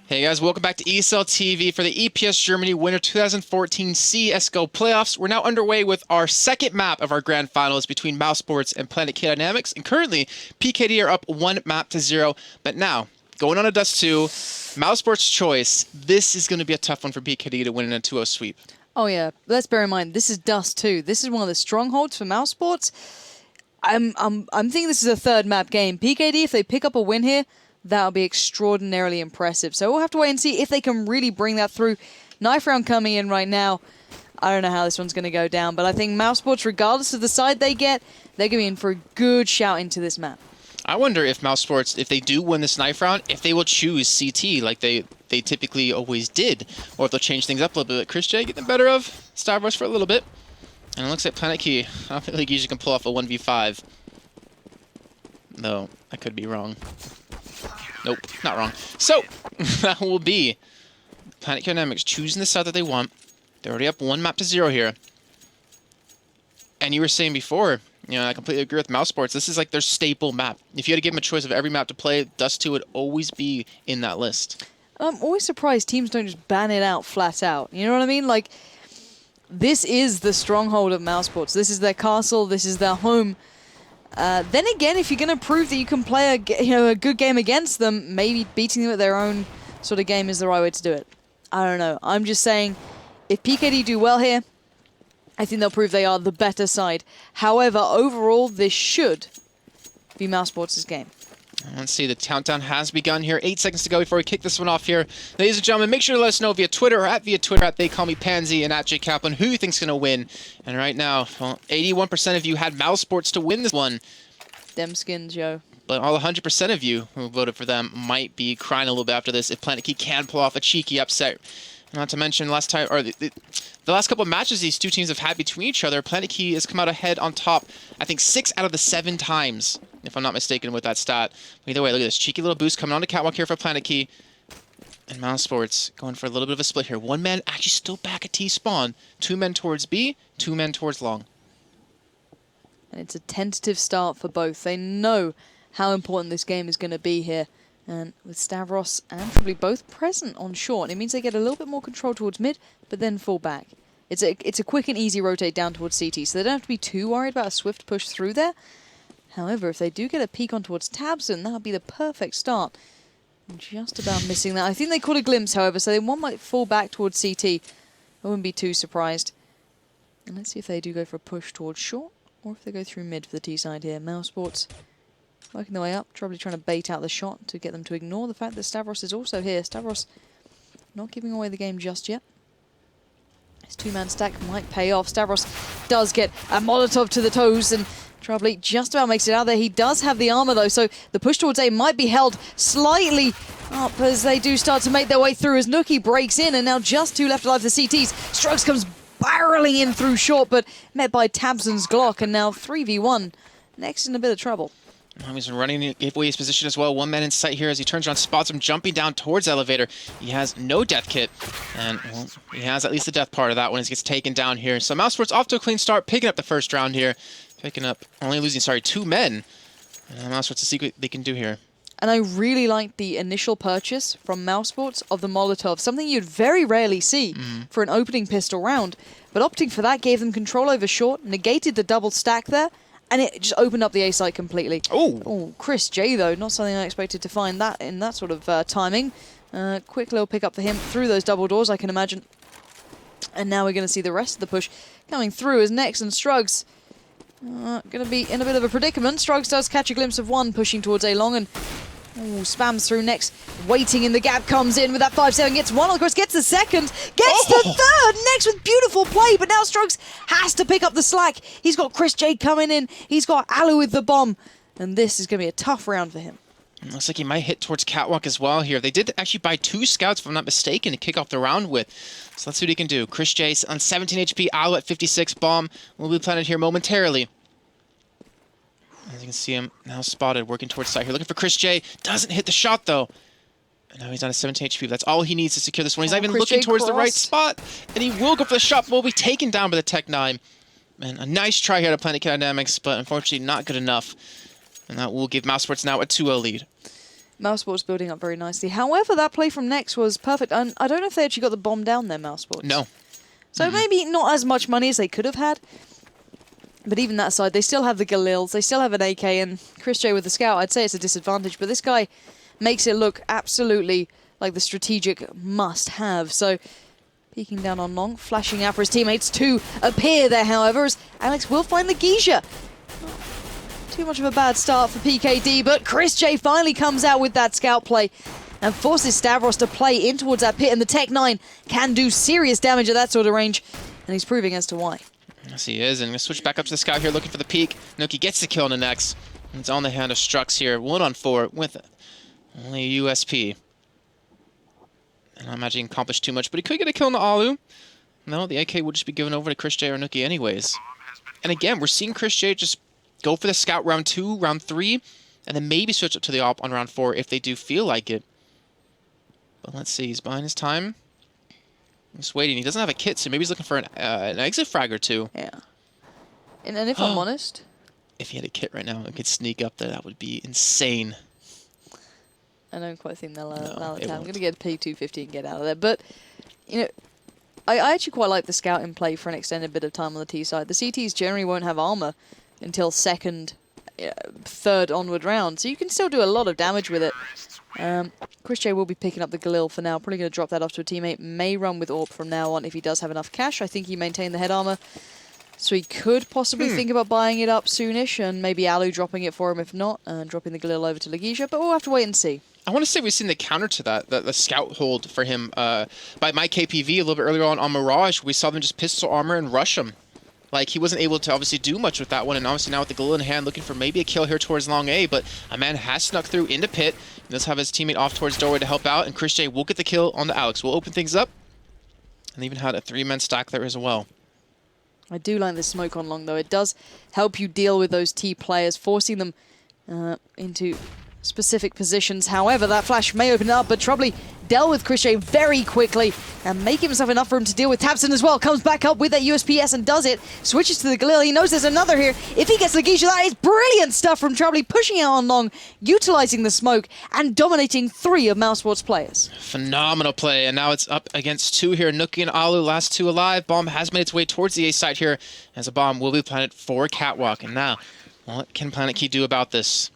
Hey guys, welcome back to ESL TV for the EPS Germany Winter 2014 CSGO Playoffs. We're now underway with our second map of our grand finals between mousesports and Planetkey Dynamics, and currently PKD are up 1-0. But now, going on a Dust 2, mousesports choice. This is going to be a tough one for PKD to win in a 2-0 sweep. Oh yeah, let's bear in mind this is Dust 2. This is one of the strongholds for mousesports. I'm thinking this is a third map game. PKD, if they pick up a win here, that'll be extraordinarily impressive. So we'll have to wait and see if they can really bring that through. Knife round coming in right now. I don't know how this one's going to go down, but I think mousesports, regardless of the side they get, they're going to be in for a good shout into this map. I wonder if mousesports, if they do win this knife round, if they will choose CT like they typically always did, or if they'll change things up a little bit. Chris J get the better of Stavros for a little bit. And it looks like Planetkey, I don't think usually can pull off a 1v5. Though, I could be wrong. Nope, not wrong. So, that will be Planetkey Dynamics choosing the side that they want. They're already up 1-0 here. And you were saying before, you know, I completely agree with mousesports. This is like their staple map. If you had to give them a choice of every map to play, Dust 2 would always be in that list. I'm always surprised teams don't just ban it out flat out. You know what I mean? Like, this is the stronghold of mousesports. This is their castle. This is their home. Then again, if you're going to prove that you can play a good game against them, maybe beating them at their own sort of game is the right way to do it. I don't know. I'm just saying, if PKD do well here, I think they'll prove they are the better side. However, overall, this should be mousesports' game. Let's see, the countdown has begun here. 8 seconds to go before we kick this one off here. Ladies and gentlemen, make sure to let us know via Twitter or via Twitter at They Call Me Pansy and at Jake Kaplan who you think's going to win. And right now, well, 81% of you had mousesports to win this one. Them skins, yo. But all 100% of you who voted for them might be crying a little bit after this if Planetkey can pull off a cheeky upset. Not to mention last time, or the last couple of matches these two teams have had between each other, Planetkey has come out ahead on top, I think 6 out of the 7 times, if I'm not mistaken with that stat. Either way, look at this cheeky little boost coming on the catwalk here for Planetkey. And mousesports going for a little bit of a split here. One man actually still back at T-spawn. 2 men towards B, 2 men towards long. And it's a tentative start for both. They know how important this game is going to be here. And with Stavros and probably both present on short, it means they get a little bit more control towards mid, but then fall back. It's a quick and easy rotate down towards CT, so they don't have to be too worried about a swift push through there. However, if they do get a peek on towards Tabson, that would be the perfect start. Just about missing that. I think they caught a glimpse, however, so one might fall back towards CT. I wouldn't be too surprised. And let's see if they do go for a push towards short, or if they go through mid for the T side here. mousesports working their way up, probably trying to bait out the shot to get them to ignore the fact that Stavros is also here. Stavros not giving away the game just yet. His 2-man stack might pay off. Stavros does get a Molotov to the toes, and Troubley just about makes it out there. He does have the armor though, so the push towards A might be held slightly up as they do start to make their way through as Nookie breaks in, and now just 2 left alive for CTs. Struggs comes barreling in through short, but met by Tabson's Glock, and now 3v1. Next in a bit of trouble. He's running gave away his position as well. 1 man in sight here as he turns around, spots him jumping down towards elevator. He has no death kit, and well, he has at least the death part of that one as he gets taken down here. So mousesports off to a clean start, picking up the first round here. Picking up, only losing, 2 men. And mousesports to see what they can do here. And I really like the initial purchase from mousesports of the Molotov, something you'd very rarely see for an opening pistol round. But opting for that gave them control over short, negated the double stack there, and it just opened up the A site completely. Oh, Chris J, though, not something I expected to find that in that sort of timing. Quick little pick up for him through those double doors, I can imagine. And now we're going to see the rest of the push coming through as Nex and Struggs going to be in a bit of a predicament. Struggs does catch a glimpse of one pushing towards A long and spams through Nex. Waiting in the gap, comes in with that 5-7, gets one, of course, gets the second, gets the third. Nex with beautiful play, but now Struggs has to pick up the slack. He's got Chris J coming in, he's got Alu with the bomb, and this is going to be a tough round for him. Looks like he might hit towards catwalk as well here. They did actually buy 2 scouts, if I'm not mistaken, to kick off the round with. So let's see what he can do. Chris J on 17 HP, Alu at 56, bomb will be planted here momentarily. As you can see him now spotted, working towards side here. Looking for Chris J. Doesn't hit the shot, though. And now he's on a 17 HP. That's all he needs to secure this one. He's not even looking towards the right spot. And he will go for the shot, but will be taken down by the Tech 9. Man, a nice try here to Planetkey Dynamics, but unfortunately not good enough. And that will give mousesports now a 2-0 lead. mousesports building up very nicely. However, that play from Nex was perfect. And I don't know if they actually got the bomb down there, mousesports. No. So maybe not as much money as they could have had. But even that side, they still have the Galils, they still have an AK, and Chris J with the scout, I'd say it's a disadvantage. But this guy makes it look absolutely like the strategic must-have. So peeking down on long, flashing out for his teammates to appear there, however, as Alex will find the Geisha. Too much of a bad start for PKD, but Chris J finally comes out with that scout play and forces Stavros to play in towards that pit, and the Tech 9 can do serious damage at that sort of range, and he's proving as to why. Yes, he is, and going to switch back up to the scout here, looking for the peak. Nuki gets the kill on the next. It's on the hand of Strux here, 1-on-4 with only a USP. And I imagine he accomplished too much, but he could get a kill on the Alu. No, the AK would just be given over to Chris J or Nuki anyways. And again, we're seeing Chris J just go for the scout round 2, round 3, and then maybe switch up to the op on round 4 if they do feel like it. But let's see, he's behind his time. He's waiting. He doesn't have a kit, so maybe he's looking for an exit frag or two. Yeah. And if I'm honest... If he had a kit right now and could sneak up there, that would be insane. I don't quite think they'll allow it. it I'm won't. going to get P250 and get out of there. But, you know, I actually quite like the scout in play for an extended bit of time on the T side. The CTs generally won't have armor until second, third onward round, so you can still do a lot of damage with it. Chris J will be picking up the Galil for now, probably going to drop that off to a teammate, may run with AWP from now on if he does have enough cash. I think he maintained the head armor, so he could possibly think about buying it up soonish, and maybe Alu dropping it for him if not, and dropping the Galil over to Legisha, but we'll have to wait and see. I want to say we've seen the counter to that, the scout hold for him by my KPV a little bit earlier on Mirage. We saw them just pistol armor and rush him. Like, he wasn't able to obviously do much with that one, and obviously now with the Galil in hand, looking for maybe a kill here towards long A, but a man has snuck through into pit. He does have his teammate off towards doorway to help out, and Chris J will get the kill on the Alex. We'll open things up, and even had a 3-man stack there as well. I do like the smoke on long, though. It does help you deal with those T players, forcing them into specific positions. However, that flash may open it up, but Troubley dealt with Chris J very quickly and make himself enough room to deal with Tabson as well. Comes back up with that USPS and does it. Switches to the Galil. He knows there's another here. If he gets the Geisha, that is brilliant stuff from Troubley, pushing out on long, utilizing the smoke, and dominating 3 of mousesports players. Phenomenal play, and now it's up against 2 here. Nuki and Alu, last 2 alive. Bomb has made its way towards the A side here, as a bomb will be planted for Catwalk. And now, what can Planetkey do about this?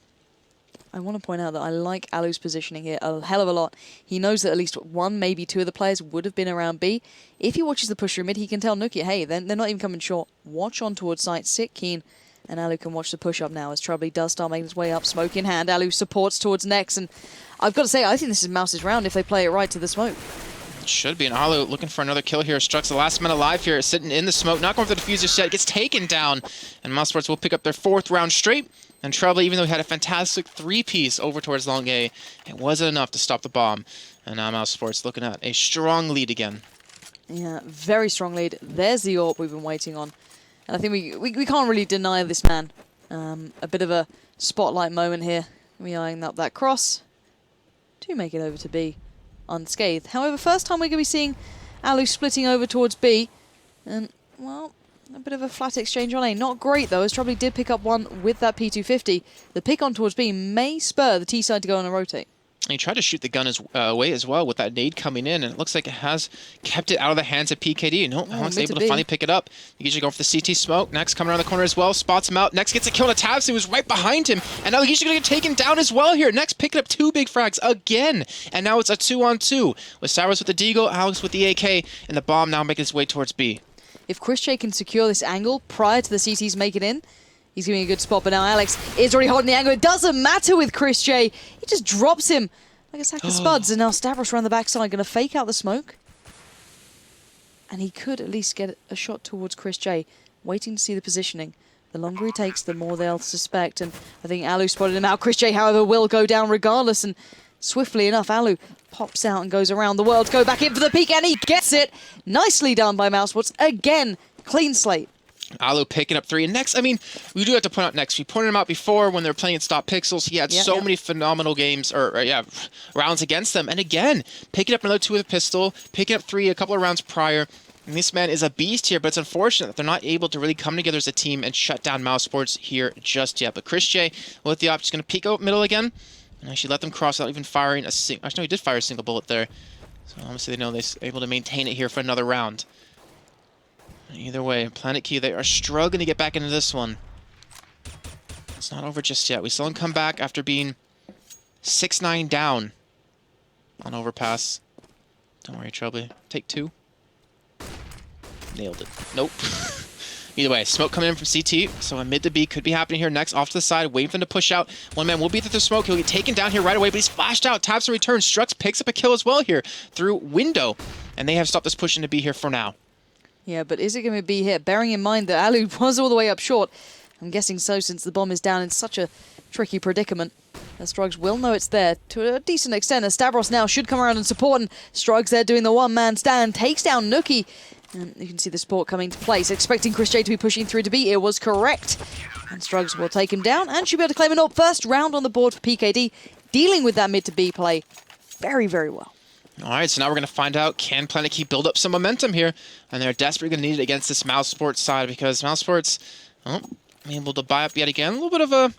I want to point out that I like Alu's positioning here a hell of a lot. He knows that at least 1, maybe 2 of the players would have been around B. If he watches the push through mid, he can tell Nuki, hey, they're not even coming short. Watch on towards site, sit keen, and Alu can watch the push up now as Troubley does start making his way up, smoke in hand. Alu supports towards Nex, and I've got to say, I think this is Mouse's round if they play it right to the smoke. It should be, and Alu looking for another kill here. Strux the last man alive here, sitting in the smoke, not going for the diffuser yet, gets taken down, and mousesports will pick up their 4th round straight. And Troubley, even though he had a fantastic 3-piece over towards long A, it wasn't enough to stop the bomb. And now mousesports looking at a strong lead again. Yeah, very strong lead. There's the AWP we've been waiting on. And I think we can't really deny this man. A bit of a spotlight moment here. We eyeing up that cross to make it over to B unscathed. However, first time we're going to be seeing Alu splitting over towards B. And, well, a bit of a flat exchange on A. Not great, though, as Troubley did pick up one with that P250. The pick on towards B may spur the T side to go on a rotate. And he tried to shoot the gun away as well with that nade coming in, and it looks like it has kept it out of the hands of PKD. No, Alex able to finally pick it up. You usually go for the CT smoke. Next coming around the corner as well, spots him out. Next gets a kill on a Tabs, who was right behind him, and now he's going to get taken down as well here. Next picking up 2 big frags again, and now it's a 2-on-2 with Cyrus with the Deagle, Alex with the AK, and the bomb now making its way towards B. If Chris J can secure this angle prior to the CTs make it in, he's giving a good spot. But now Alex is already holding the angle. It doesn't matter with Chris J. He just drops him like a sack of spuds. And now Stavros around the backside, going to fake out the smoke. And he could at least get a shot towards Chris J, waiting to see the positioning. The longer he takes, the more they'll suspect. And I think Alu spotted him out. Chris J, however, will go down regardless. And swiftly enough, Alu pops out and goes around the world, go back in for the peek, and he gets it. Nicely done by mousesports. Again, clean slate. Alu picking up 3. And next, I mean, we do have to point out next. We pointed him out before when they were playing at Stop Pixels. He had so many phenomenal games, rounds against them. And again, picking up another 2 with a pistol, picking up 3 a couple of rounds prior. And this man is a beast here, but it's unfortunate that they're not able to really come together as a team and shut down mousesports here just yet. But Chris J with the op, just going to peek out middle again. And actually let them cross without even firing a single... Actually, no, he did fire a single bullet there. So obviously they know they're able to maintain it here for another round. Either way, Planetkey, they are struggling to get back into this one. It's not over just yet. We saw him come back after being 6-9 down on overpass. Don't worry, Trouble. Take 2. Nailed it. Nope. Either way, smoke coming in from CT, so a mid to B could be happening here next. Off to the side, waiting for them to push out. One man will be through the smoke. He'll get taken down here right away, but he's flashed out. Taps and returns. Strux picks up a kill as well here through window, and they have stopped this push into B here for now. Yeah, but is it going to be here? Bearing in mind that Alu was all the way up short. I'm guessing so, since the bomb is down in such a tricky predicament. Struggs will know it's there to a decent extent, and Stavros now should come around and support, and Struggs there doing the one-man stand, takes down Nookie. And you can see the support coming to place, expecting Chris J to be pushing through to B. It was correct. And Struggs will take him down and should be able to claim an AWP. First round on the board for PKD, dealing with that mid to B play very, very well. All right, so now we're going to find out, can Planetkey build up some momentum here? And they're desperately going to need it against this mousesports side, because mousesports, well, able to buy up yet again. A little bit of a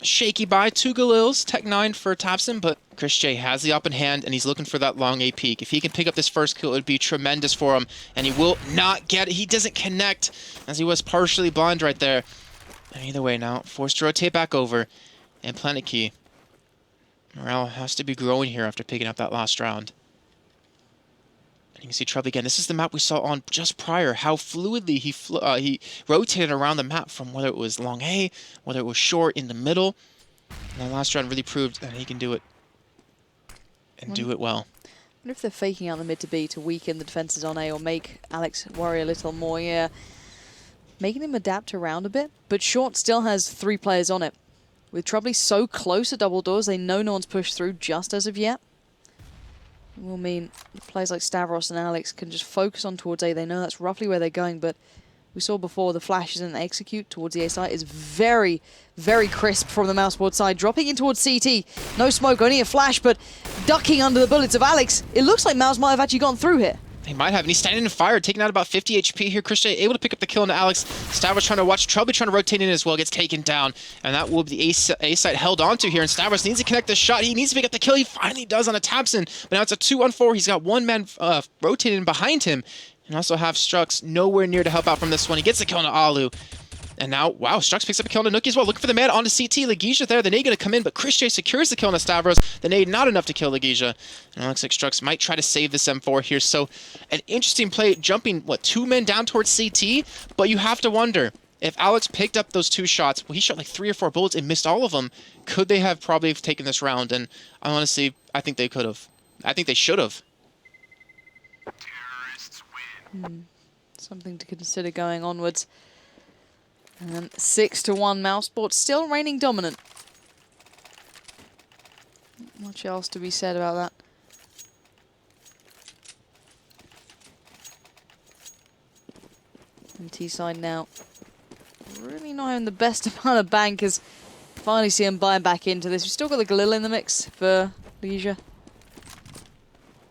shaky buy. 2 Galils, Tech 9 for Tapson, but Chris J has the up in hand, and he's looking for that long A peak. If he can pick up this first kill, it would be tremendous for him, and he will not get it. He doesn't connect, as he was partially blind right there. And either way now, forced to rotate back over, and Planetkey, morale has to be growing here after picking up that last round. And you can see Trouble again. This is the map we saw on just prior, how fluidly he rotated around the map from whether it was long A, whether it was short, in the middle. And that last round really proved that he can do it. And do it well. I wonder if they're faking out the mid to B to weaken the defenses on A or make Alex worry a little more. Yeah, making him adapt around a bit. But short still has 3 players on it. With Trouble so close at double doors, they know no one's pushed through just as of yet. It will mean players like Stavros and Alex can just focus on towards A. They know that's roughly where they're going, but we saw before the flashes and execute towards the A side is very, very crisp from the mousesports side. Dropping in towards CT. No smoke, only a flash, but ducking under the bullets of Alex. It looks like Mouse might have actually gone through here. He might have, and he's standing in fire, taking out about 50 HP here. Chris J able to pick up the kill into Alex. Stavros trying to watch, Trouble trying to rotate in as well, gets taken down. And that will be the A site held onto here, and Stavros needs to connect the shot. He needs to pick up the kill. He finally does on a Tapson, but now it's a 2-on-4. He's got one man rotating behind him, and also have Strux nowhere near to help out from this one. He gets the kill into Alu. And now, wow, Strux picks up a kill on Nookie as well. Looking for the man onto CT. Legisha there. The nade going to come in, but Chris J secures the kill on Stavros. The nade not enough to kill Legisha. And it looks like Strux might try to save this M4 here. So an interesting play, jumping, 2 men down towards CT? But you have to wonder, if Alex picked up those 2 shots, well, he shot like 3 or 4 bullets and missed all of them. Could they have probably taken this round? And honestly, I think they could have. I think they should have. Something to consider going onwards. And 6-1 mousesports, still reigning dominant. Not much else to be said about that. And T-side now really not having the best amount of bank, as finally see him buying back into this. We've still got the Galil in the mix for Leisure.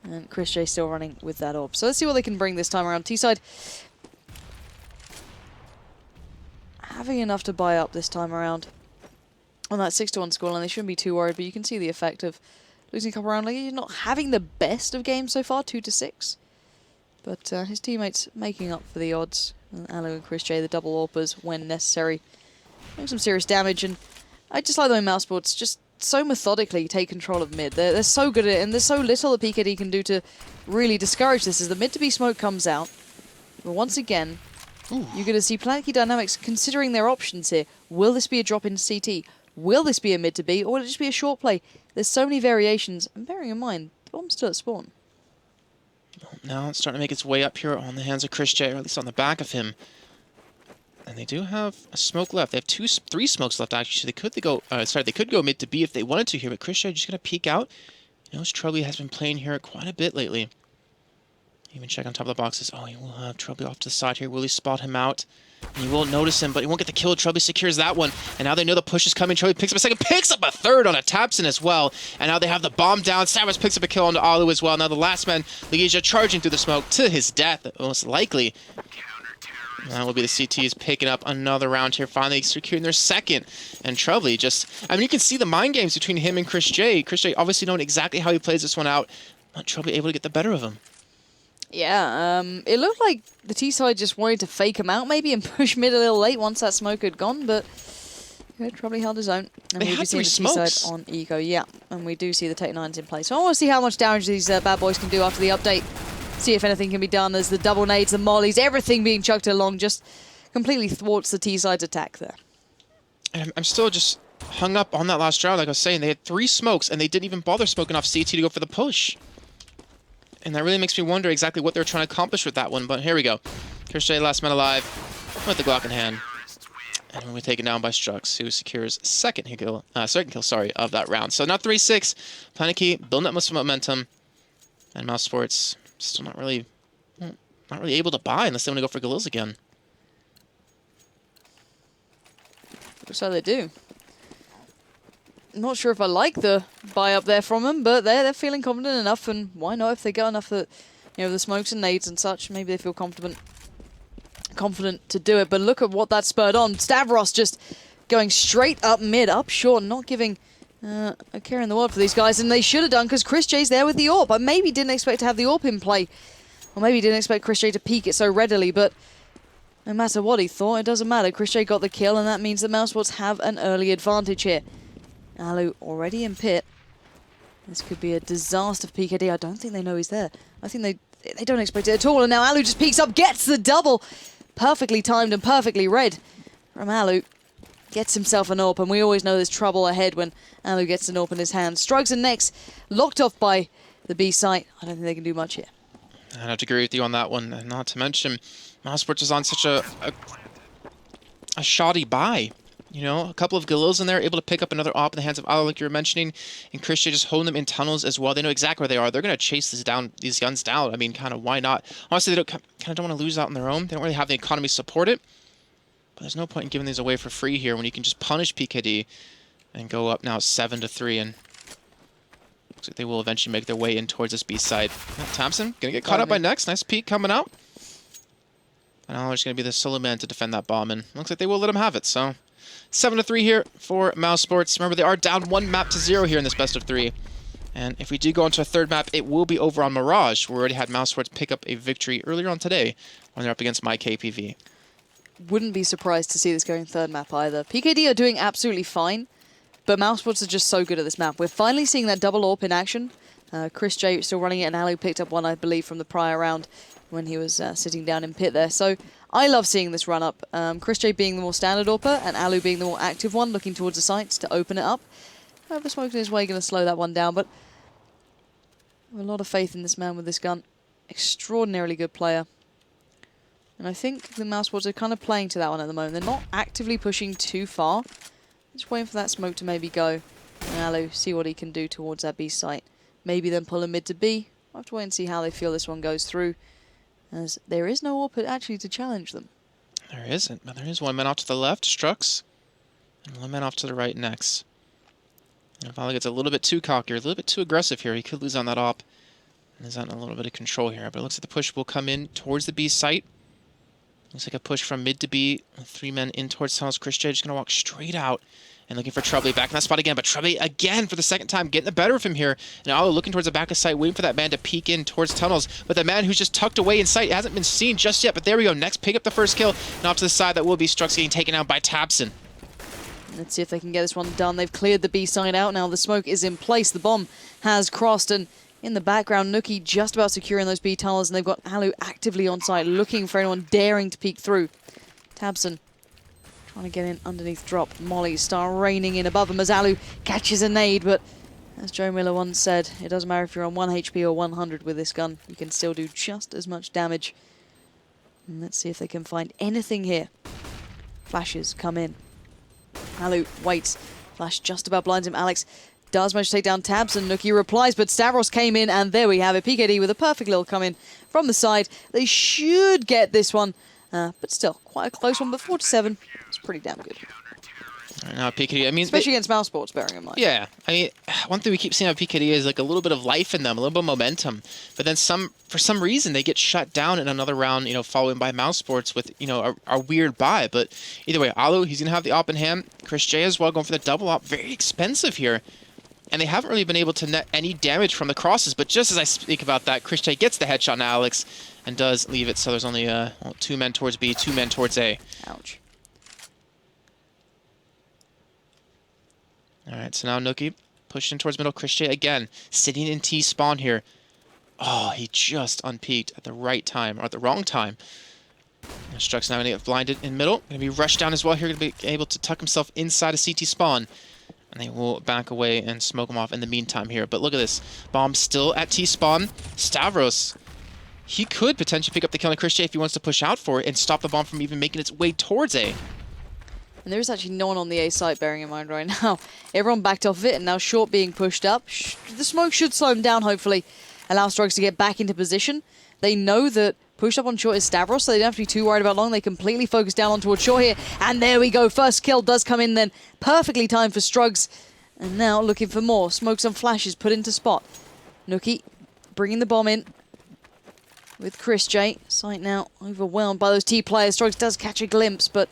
And Chris J still running with that AWP. So let's see what they can bring this time around. T-side having enough to buy up this time around on that 6-1 scoreline. They shouldn't be too worried, but you can see the effect of losing a couple rounds. Like, he's not having the best of games so far, 2-6. But his teammates making up for the odds. And Alu and Chris J, the double AWPers when necessary, doing some serious damage. And I just like the way mousesports just so methodically take control of mid. They're so good at it, and there's so little that PKD can do to really discourage this as the mid to B smoke comes out. But once again, you're going to see Planetkey Dynamics considering their options here. Will this be a drop in CT? Will this be a mid to B? Or will it just be a short play? There's so many variations. And bearing in mind, the bomb's still at spawn. Now it's starting to make its way up here on the hands of Chris J, or at least on the back of him. And they do have a smoke left. They have 3 smokes left, actually. So they could go mid to B if they wanted to here, but Chris J just going to peek out. You know, Trouble has been playing here quite a bit lately. Even check on top of the boxes. Oh, he will have Trouble off to the side here. Will he spot him out? And he won't notice him, but he won't get the kill. Trouble secures that one. And now they know the push is coming. Trouble picks up a second, picks up a third on a Tapson as well. And now they have the bomb down. Stavros picks up a kill onto Alu as well. Now the last man, Legisha, charging through the smoke to his death, most likely. That will be the CTs picking up another round here, finally securing their second. And Trubly just, I mean, you can see the mind games between him and Chris J. Chris J obviously knowing exactly how he plays this one out, but Trubly able to get the better of him. Yeah, it looked like the T-side just wanted to fake him out maybe and push mid a little late once that smoke had gone, but he probably held his own. And They had 3 smokes. T-side on Eco, yeah. And we do see the Tech-9s in place. So I want to see how much damage these bad boys can do after the update. See if anything can be done as the double nades, the mollies, everything being chucked along just completely thwarts the T-side's attack there. And I'm still just hung up on that last round. Like I was saying, they had 3 smokes, and they didn't even bother smoking off CT to go for the push. And that really makes me wonder exactly what they're trying to accomplish with that one. But here we go. Chris J, last man alive, with the Glock in hand. And we're taken down by Strux, who secures second kill of that round. So now 3-6. Planetkey building up most momentum. And mousesports still not really able to buy unless they want to go for Galils again. So they do. Not sure if I like the buy up there from them, but they're feeling confident enough, and why not if they get enough that, you know, the smokes and nades and such, maybe they feel confident to do it. But look at what that spurred on. Stavros just going straight up mid, up short, not giving a care in the world for these guys, and they should have done because Chris J's there with the AWP. I maybe didn't expect to have the AWP in play, or maybe didn't expect Chris J to peek it so readily, but no matter what he thought, it doesn't matter. Chris J got the kill, and that means the mousesports have an early advantage here. Alu already in pit. This could be a disaster for PKD. I don't think they know he's there. I think they don't expect it at all, and now Alu just peeks up, gets the double. Perfectly timed and perfectly read from Alu. Gets himself an AWP, and we always know there's trouble ahead when Alu gets an AWP in his hand. Struggs and Nex locked off by the B site. I don't think they can do much here. I have to agree with you on that one. And not to mention, mousesports is on such a shoddy buy. You know, a couple of Galils in there, able to pick up another AWP in the hands of Alu, like you were mentioning, and Christian just holding them in tunnels as well. They know exactly where they are. They're going to chase these guns down. I mean, kind of, why not? Honestly, they kind of don't want to lose out on their own. They don't really have the economy to support it. But there's no point in giving these away for free here when you can just punish PKD and go up now 7-3. And looks like they will eventually make their way in towards this B side. Thompson going to get caught up by Nex. Nice peek coming out. And now there's going to be the solo man to defend that bomb. And looks like they will let him have it. So 7-3 here for mousesports. Remember, they are down 1 map to 0 here in this best of 3. And if we do go into a third map, it will be over on Mirage. We already had mousesports pick up a victory earlier on today when they're up against MyKPV. Wouldn't be surprised to see this going third map either. PKD are doing absolutely fine, but mousesports are just so good at this map. We're finally seeing that double AWP in action. Chris J still running it, and Alu picked up one, I believe, from the prior round when he was sitting down in pit there. So I love seeing this run up. Chris J being the more standard AWPer, and Alu being the more active one, looking towards the sights to open it up. However, smoking his way going to slow that one down, but I have a lot of faith in this man with this gun. Extraordinarily good player. And I think the mousesports are kind of playing to that one at the moment. They're not actively pushing too far. Just waiting for that smoke to maybe go. And Alu, see what he can do towards that B site. Maybe then pull a mid to B. We'll have to wait and see how they feel this one goes through, as there is no AWP actually to challenge them. There isn't, but there is one man off to the left, Strux, and one man off to the right next. And if Alu gets a little bit too cocky, or a little bit too aggressive here, he could lose on that AWP. And is on a little bit of control here, but it looks like the push will come in towards the B site. Looks like a push from mid to B, 3 men in towards tunnels. Chris J just going to walk straight out and looking for Trubly back in that spot again. But Trubly again for the second time getting the better of him here. Now looking towards the back of sight, waiting for that man to peek in towards tunnels. But the man who's just tucked away in sight hasn't been seen just yet. But there we go. Next, pick up the first kill. And off to the side, that will be Strux getting taken out by Tabson. Let's see if they can get this one done. They've cleared the B side out now. The smoke is in place. The bomb has crossed, and in the background, Nookie just about securing those B tunnels, and they've got Alu actively on site, looking for anyone daring to peek through. Tabson trying to get in underneath drop. Molly start raining in above him as Alu catches a nade, but as Joe Miller once said, it doesn't matter if you're on 1 HP or 100 with this gun. You can still do just as much damage. And let's see if they can find anything here. Flashes come in. Alu waits. Flash just about blinds him. Alex does manage to take down Tabs, and Nookie replies, but Stavros came in, and there we have it. PKD with a perfect little come in from the side. They should get this one, but still, quite a close one, but 4-7, it's pretty damn good. Right now, PKD, I mean... Especially against mousesports, bearing in mind. Yeah. I mean, one thing we keep seeing on PKD is like a little bit of life in them, a little bit of momentum. But then for some reason, they get shut down in another round, following by mousesports with, a weird buy. But either way, Alu, he's going to have the op in hand. Chris J as well, going for the double op. Very expensive here. And they haven't really been able to net any damage from the crosses. But just as I speak about that, Chris J gets the headshot on Alex and does leave it. So there's only 2 men towards B, 2 men towards A. Ouch. All right, so now Nookie pushing towards middle. Chris J again, sitting in T spawn here. Oh, he just unpeaked at the right time, or at the wrong time. Struck's now going to get blinded in middle. Going to be rushed down as well here, going to be able to tuck himself inside a CT spawn. And they will back away and smoke him off in the meantime here. But look at this. Bomb still at T-spawn. Stavros, he could potentially pick up the kill on Chris J if he wants to push out for it and stop the bomb from even making its way towards A. And there is actually no one on the A site, bearing in mind right now. Everyone backed off of it, and now Short being pushed up. The smoke should slow him down, hopefully. Allow Struggs to get back into position. They know that pushed up on Short is Stavros, so they don't have to be too worried about long. They completely focus down on towards Short here. And there we go. First kill does come in then. Perfectly timed for Struggs. And now looking for more. Smokes and flashes put into spot. Nookie bringing the bomb in with Chris J. Site now overwhelmed by those T players. Struggs does catch a glimpse, but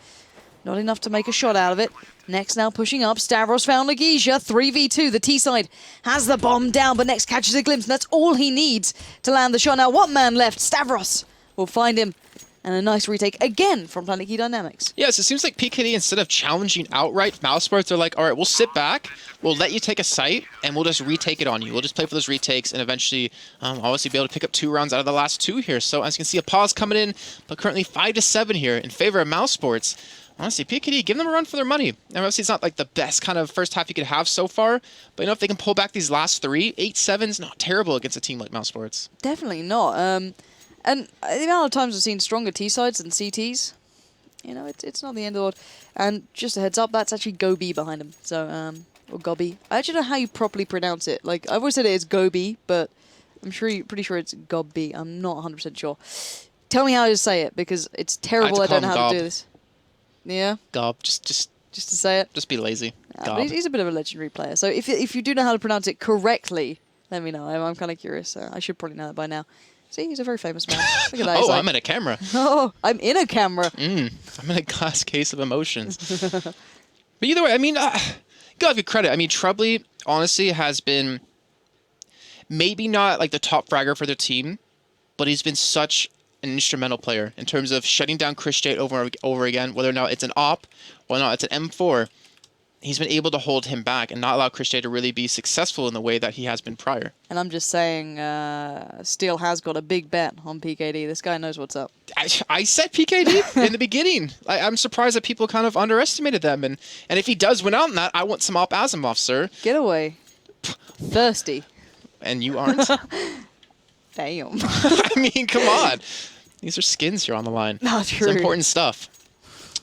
not enough to make a shot out of it. Next now pushing up. Stavros found Legesia. 3v2. The T side has the bomb down, but Next catches a glimpse, and that's all he needs to land the shot. Now, one man left. Stavros will find him. And a nice retake again from Planetkey Dynamics. Yes, it seems like PKD, instead of challenging outright mousesports, they're like, all right, we'll sit back, we'll let you take a site, and we'll just retake it on you. We'll just play for those retakes and eventually obviously be able to pick up 2 rounds out of the last 2 here. So as you can see, a pause coming in, but currently 5-7 here in favor of mousesports. Honestly, PKD, give them a run for their money. And obviously, it's not like the best kind of first half you could have so far, but if they can pull back these last 3, 8-7's not terrible against a team like mousesports. Definitely not. And the amount of times I've seen stronger T-sides than CTs, it's not the end of the world. And just a heads up, that's actually Gobi behind him. So, or Gobi. I actually don't know how you properly pronounce it. Like, I've always said it is Gobi, but I'm pretty sure it's Gobi. I'm not 100% sure. Tell me how to say it, because it's terrible. I don't know how to do this. Yeah? Gob, just to say it? Just be lazy. But he's a bit of a legendary player. So if you do know how to pronounce it correctly, let me know. I'm kind of curious. I should probably know that by now. See, he's a very famous man. Look at that. Oh, I'm in a camera. Oh, I'm in a camera. I'm in a glass case of emotions. But either way, I mean, gotta give credit. I mean, Trebly, honestly, has been maybe not like the top fragger for their team, but he's been such an instrumental player in terms of shutting down Chris J over and over again, whether or not it's an op, or not it's an M4. He's been able to hold him back and not allow Chris J to really be successful in the way that he has been prior. And I'm just saying, Steel has got a big bet on PKD. This guy knows what's up. I said PKD in the beginning. I'm surprised that people kind of underestimated them. And if he does win out on that, I want some Op Asimov, sir. Get away. Thirsty. And you aren't? Damn. I mean, come on. These are skins here on the line. Not true. It's important stuff.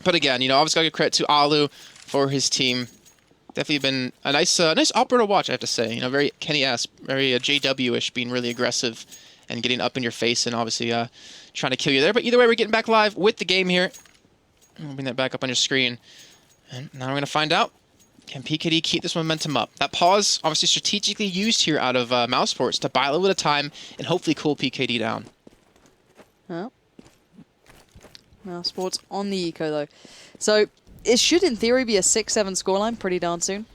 But again, obviously got to give credit to Alu for his team. Definitely been a nice opera to watch, I have to say. Very Kenny-esque, very JW-ish, being really aggressive and getting up in your face and obviously trying to kill you there. But either way, we're getting back live with the game here. We'll bring that back up on your screen. And now we're going to find out, can PKD keep this momentum up? That pause, obviously strategically used here out of mousesports to buy a little bit of time and hopefully cool PKD down. Well, mousesports on the eco, though. So it should, in theory, be a 6-7 scoreline pretty darn soon.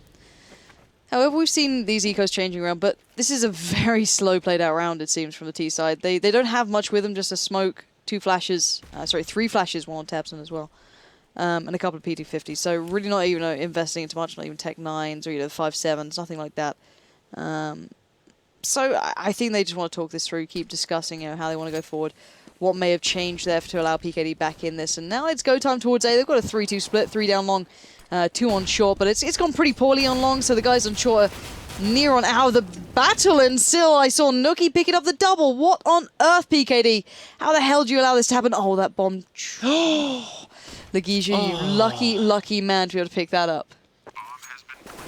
However, we've seen these ecos changing around, but this is a very slow played out round, it seems, from the T side. They don't have much with them, just a smoke, 3 flashes, one on Tabson as well, and a couple of PT50s. So really not even investing into much, not even Tech 9s or 5-7s, nothing like that. So I think they just want to talk this through, keep discussing how they want to go forward, what may have changed there to allow PKD back in this. And now it's go time towards A. They've got a 3-2 split, 3 down long, 2 on short, but it's gone pretty poorly on long, so the guys on short are near on out of the battle, and still I saw Nookie picking up the double. What on earth, PKD? How the hell do you allow this to happen? Oh, that bomb. Legesia, you lucky man to be able to pick that up.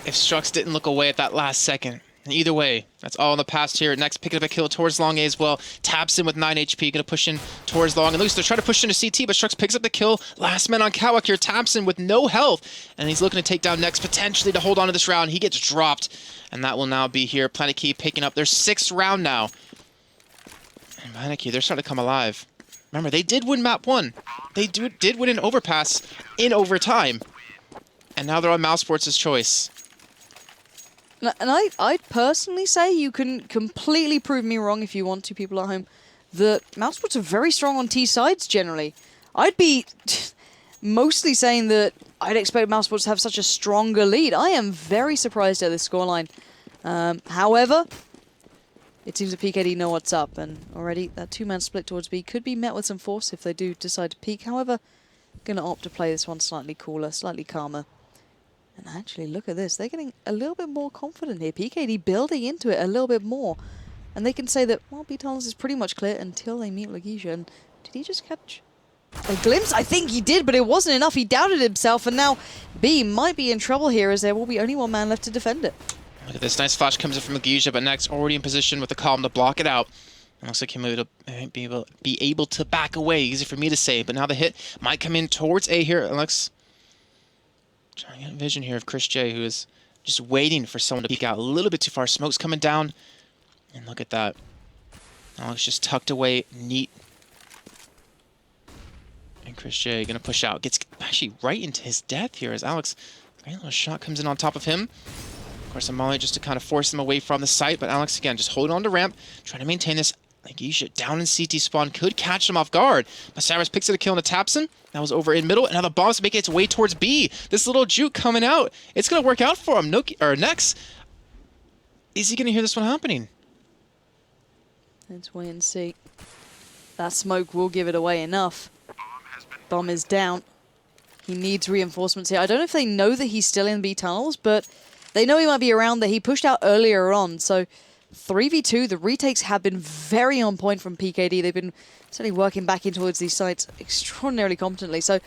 If Strux didn't look away at that last second, And either way, that's all in the past here. Next, picking up a kill towards Long A as well. Taps in with 9 HP, gonna push in towards Long. And Lucas, they're trying to push into CT, but Strux picks up the kill. Last man on Catwalk here, taps in with no health. And he's looking to take down Next, potentially to hold on to this round. He gets dropped. And that will now be here. Planetkey picking up their 6th round now. And Planetkey, they're starting to come alive. Remember, they did win map 1. They did win an overpass in overtime. And now they're on mousesports' choice. And I'd personally say you can completely prove me wrong if you want to, people at home, that mousesports are very strong on T sides generally. I'd be mostly saying that I'd expect mousesports to have such a stronger lead. I am very surprised at this scoreline. However, it seems that PKD know what's up, and already that 2-man split towards B could be met with some force if they do decide to peek. However, going to opt to play this one slightly cooler, slightly calmer. And actually, look at this. They're getting a little bit more confident here. PKD building into it a little bit more. And they can say that, well, B tunnels is pretty much clear until they meet Lagisha. And did he just catch a glimpse? I think he did, but it wasn't enough. He doubted himself, and now B might be in trouble here as there will be only one man left to defend it. Look at this. Nice flash comes in from Lagisha, but Next already in position with the column to block it out. It looks like he might be able to back away. Easy for me to say, but now the hit might come in towards A here. It looks... Trying to get a vision here of Chris J, who is just waiting for someone to peek out a little bit too far. Smoke's coming down. And look at that. Alex just tucked away, neat. And Chris J gonna push out. Gets actually right into his death here as Alex, great little shot comes in on top of him. Of course, a Molly just to kind of force him away from the site. But Alex, again, just holding on to ramp, trying to maintain this. Lagisha down in CT spawn, could catch him off guard. But Cyrus picks it a kill and taps him. That was over in middle, and now the bomb's making its way towards B. This little juke coming out. It's going to work out for him. Next. Is he going to hear this one happening? Let's wait and see. That smoke will give it away enough. Bomb is down. He needs reinforcements here. I don't know if they know that he's still in B tunnels, but they know he might be around there. He pushed out earlier on, so 3v2, the retakes have been very on point from PKD. They've been certainly working back in towards these sites extraordinarily competently. So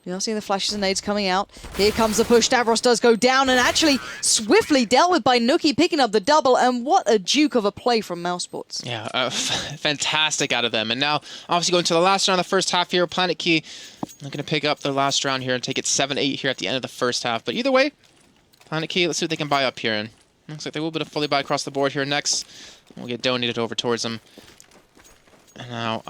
you're seeing the flashes and nades coming out. Here comes the push. Stavros does go down and actually swiftly dealt with by Nookie, picking up the double. And what a duke of a play from mousesports. Yeah, fantastic out of them. And now, obviously, going to the last round of the first half here. Planetkey looking to pick up their last round here and take it 7-8 here at the end of the first half. But either way, Planetkey, let's see what they can buy up here. And looks like they will be able to fully buy across the board here next. We'll get donated over towards them. And now,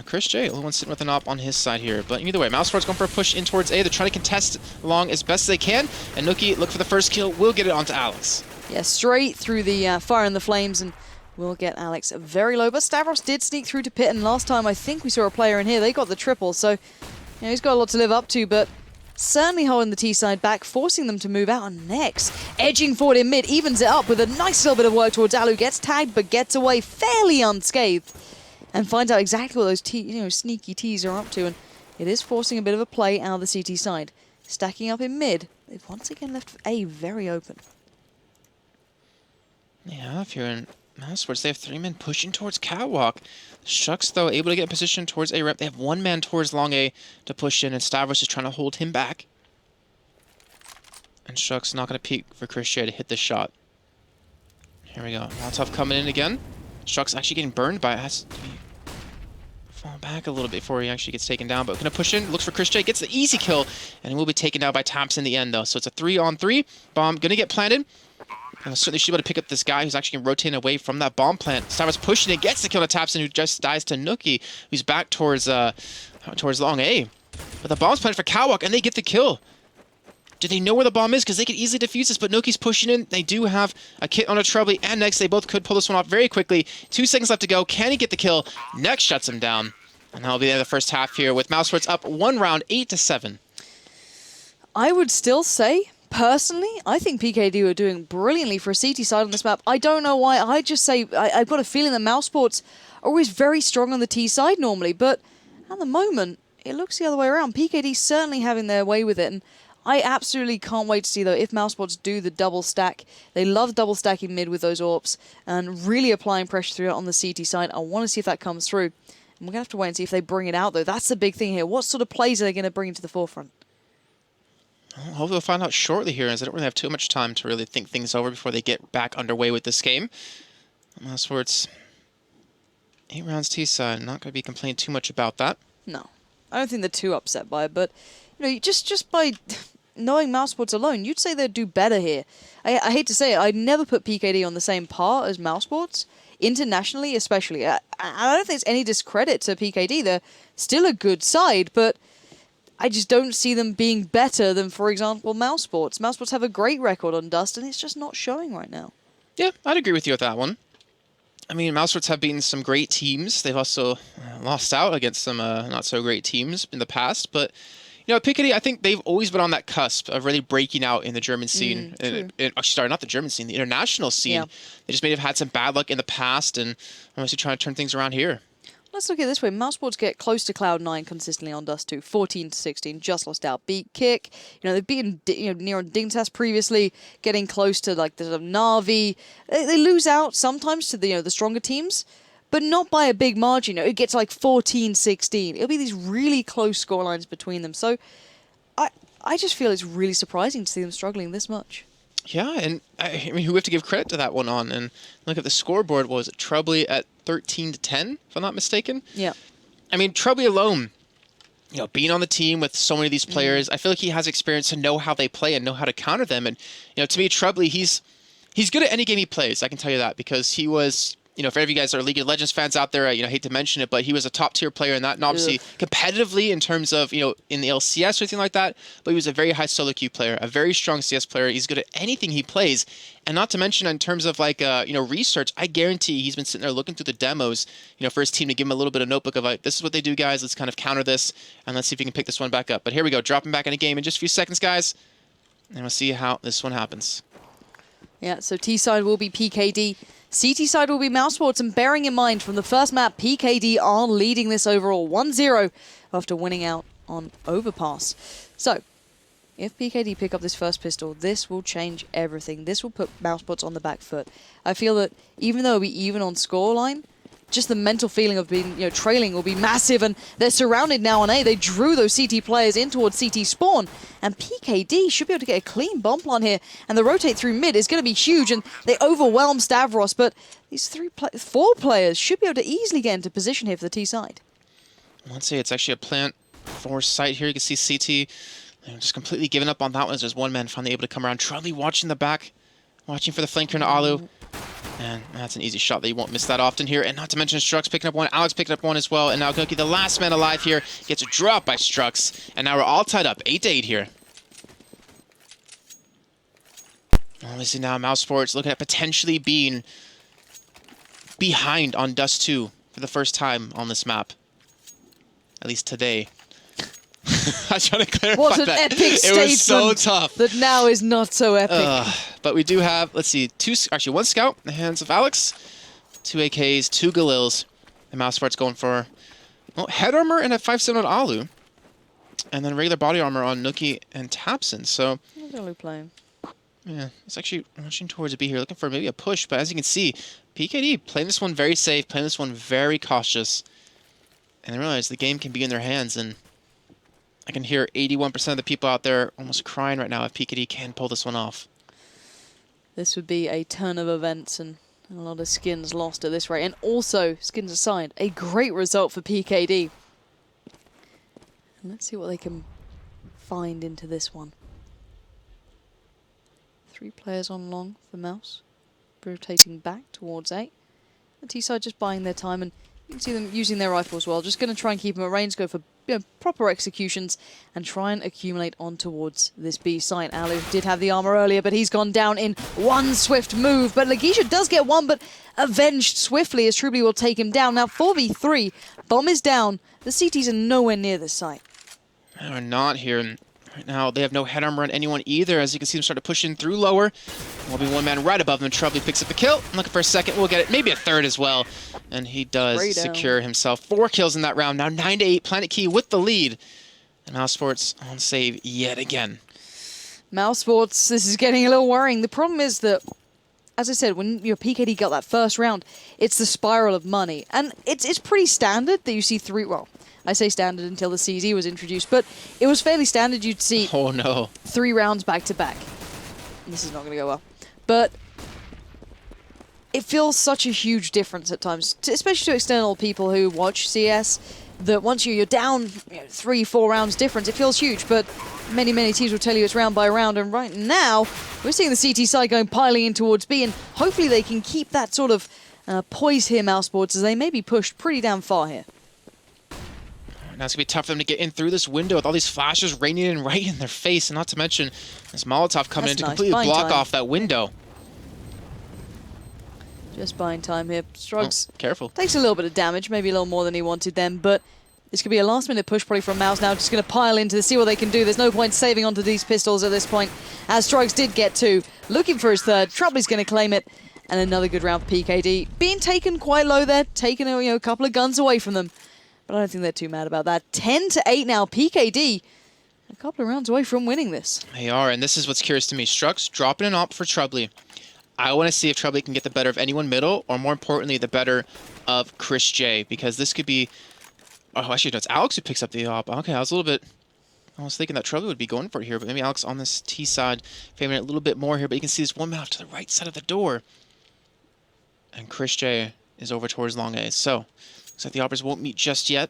Chris J, the only one sitting with an op on his side here. But either way, mousesports going for a push in towards A. They're trying to contest along as best as they can. And Nookie, look for the first kill, will get it onto Alex. Yeah, straight through the fire and the flames, and we'll get Alex very low. But Stavros did sneak through to pit, and last time I think we saw a player in here. They got the triple, so you know, he's got a lot to live up to, but certainly holding the T side back, forcing them to move out. And Next, edging forward in mid, evens it up with a nice little bit of work towards Alu. Gets tagged, but gets away fairly unscathed. And finds out exactly what those sneaky T's are up to. And it is forcing a bit of a play out of the CT side. Stacking up in mid. They've once again left A very open. Yeah, if you're in mousesports, they have 3 men pushing towards Catwalk. Shucks, though, able to get in position towards A rep. They have 1 man towards long A to push in, and Stavros is trying to hold him back. And Shucks not going to peek for Chris J to hit the shot. Here we go. Molotov coming in again. Shucks actually getting burned by it. Has to be fall back a little bit before he actually gets taken down, but going to push in, looks for Chris J, gets the easy kill, and he will be taken down by Taps in the end, though. So it's a 3-on-3. Bomb going to get planted. And certainly should be able to pick up this guy who's actually rotating away from that bomb plant. Stavros pushing it, gets the kill to Taps in, who just dies to Nookie, who's back towards long A. But the bomb's planted for Catwalk, and they get the kill. Do they know where the bomb is? Because they could easily defuse this, but Nookie's pushing in. They do have a kit on a Trebly, and Next, they both could pull this one off very quickly. 2 seconds left to go. Can he get the kill? Next shuts him down. And that'll be the end of the first half here, with mousesports up 1 round, 8-7. I would still say, personally, I think PKD were doing brilliantly for a CT side on this map. I don't know why. I just say, I've got a feeling that mousesports are always very strong on the T side normally, but at the moment, it looks the other way around. PKD certainly having their way with it, and I absolutely can't wait to see, though, if mousesports do the double stack. They love double stacking mid with those AWPs and really applying pressure through it on the CT side. I want to see if that comes through. And we're going to have to wait and see if they bring it out, though. That's the big thing here. What sort of plays are they going to bring to the forefront? Well, hopefully we'll find out shortly here, as I don't really have too much time to really think things over before they get back underway with this game. Mousesports, 8 rounds T-side. Not going to be complaining too much about that. No, I don't think they're too upset by it, but you know, just by knowing Mousesports alone, you'd say they'd do better here. I hate to say it, I'd never put PKD on the same par as Mousesports, internationally especially. I don't think it's any discredit to PKD. They're still a good side, but I just don't see them being better than, for example, Mousesports. Mousesports have a great record on Dust, and it's just not showing right now. Yeah, I'd agree with you with that one. I mean, Mousesports have beaten some great teams. They've also lost out against some not-so-great teams in the past. But, you know, Piketty, I think they've always been on that cusp of really breaking out in the German scene. Actually, sorry, not the German scene, the international scene. Yeah. They just may have had some bad luck in the past, and obviously trying to turn things around here. Let's look at it this way. Mousesports get close to Cloud9 consistently on Dust 2. 14-16, just lost out. Beat Kick. You know, they've beaten Near on Dignitas previously, getting close to like the Na'Vi. They lose out sometimes to the stronger teams, but not by a big margin. It gets like 14-16. It'll be these really close scorelines between them. So I just feel it's really surprising to see them struggling this much. Yeah, and I mean, who we have to give credit to that one on? And look at the scoreboard. Was it Trebly at 13-10, if I'm not mistaken? Yeah. I mean, Trebly alone, you know, being on the team with so many of these players, I feel like he has experience to know how they play and know how to counter them. And, you know, to me, Trebly, he's good at any game he plays. I can tell you that, because he was, you know, for any of you guys that are League of Legends fans out there, I hate to mention it, but he was a top-tier player in that, and obviously competitively in terms of, you know, in the LCS or anything like that, but he was a very high solo queue player, a very strong CS player. He's good at anything he plays, and not to mention in terms of, like, research, I guarantee he's been sitting there looking through the demos, you know, for his team to give him a little bit of notebook of, like, this is what they do, guys, let's kind of counter this, and let's see if we can pick this one back up. But here we go, dropping back in a game in just a few seconds, guys, and we'll see how this one happens. Yeah, so T-side will be PKD. CT side will be Mousesports, and bearing in mind from the first map, PKD are leading this overall 1-0 after winning out on Overpass. So, if PKD pick up this first pistol, this will change everything. This will put Mousesports on the back foot. I feel that even though it'll be even on scoreline, just the mental feeling of being, trailing will be massive, and they're surrounded now on A. They drew those CT players in towards CT spawn, and PKD should be able to get a clean bomb plant here, and the rotate through mid is going to be huge, and they overwhelm Stavros, but these 4 players should be able to easily get into position here for the T side. Let's see, it's actually a plant 4 site here. You can see CT just completely giving up on that one as there's one man finally able to come around. Trudley watching the back, watching for the flanker into Alu. And that's an easy shot that you won't miss that often here. And not to mention Strux picking up one, Alex picking up one as well. And now Goki, the last man alive here, gets a drop by Strux. And now we're all tied up, 8-8 here. Obviously now Mousesports looking at potentially being behind on Dust 2 for the first time on this map. At least today. I was trying to clarify what an that. Epic statement. It was so tough. That now is not so epic. But we do have, let's see, 1 scout in the hands of Alex, 2 AKs, 2 Galils. The Mousesports going for, well, head armor and a 5-7 on Alu. And then regular body armor on Nookie and Tapson. So, How's Alu playing? Yeah, it's actually rushing towards a B here, looking for maybe a push. But as you can see, PKD playing this one very safe, playing this one very cautious. And they realize the game can be in their hands, and I can hear 81% of the people out there almost crying right now if PKD can pull this one off. This would be a turn of events and a lot of skins lost at this rate. And also, skins aside, a great result for PKD. And let's see what they can find into this one. 3 players on long for Mouse, rotating back towards A. The T-side just buying their time, and you can see them using their rifle as well. Just going to try and keep them at range, go for proper executions, and try and accumulate on towards this B site. Alu did have the armor earlier, but he's gone down in one swift move. But Lagisha does get one, but avenged swiftly as Trubly will take him down. Now 4v3, bomb is down. The CTs are nowhere near this site. They're not here. Right now, they have no head armor on anyone either. As you can see them start to push in through lower. Will be one man right above them. Trubly picks up the kill. I'm looking for a second. We'll get it. Maybe a third as well. And he does secure himself 4 kills in that round. Now 9-8. Planetkey with the lead. And Mousesports on save yet again. Mousesports, this is getting a little worrying. The problem is that, as I said, when your PKD got that first round, it's the spiral of money. And it's pretty standard that you see 3... Well, I say standard until the CZ was introduced, but it was fairly standard. You'd see Oh no. 3 rounds back to back. This is not going to go well. But it feels such a huge difference at times, especially to external people who watch CS, that once you're down 3-4 rounds difference, it feels huge. But many teams will tell you it's round by round. And right now, we're seeing the CT side going piling in towards B, and hopefully they can keep that sort of poise here, mousesports, as they may be pushed pretty damn far here. Now it's going to be tough for them to get in through this window with all these flashes raining in right in their face, and not to mention this Molotov coming in to completely block off that window. Just buying time here. Strugs careful. Takes a little bit of damage, maybe a little more than he wanted then, but this could be a last-minute push probably from Mouse now. Just going to pile into see what they can do. There's no point saving onto these pistols at this point, as Strugs did get 2. Looking for his 3rd. Troubly's going to claim it, and another good round for PKD. Being taken quite low there, taking a couple of guns away from them. But I don't think they're too mad about that. 10-8 now. PKD a couple of rounds away from winning this. They are, and this is what's curious to me. Strugs dropping an op for Troubly. I want to see if Troubly can get the better of anyone middle, or more importantly, the better of Chris J, because this could be... Oh, actually, no, it's Alex who picks up the op. Okay, I was thinking that Troubly would be going for it here, but maybe Alex on this T side, favoring it a little bit more here, but you can see this one man off to the right side of the door. And Chris J is over towards long A, so looks like the operas won't meet just yet.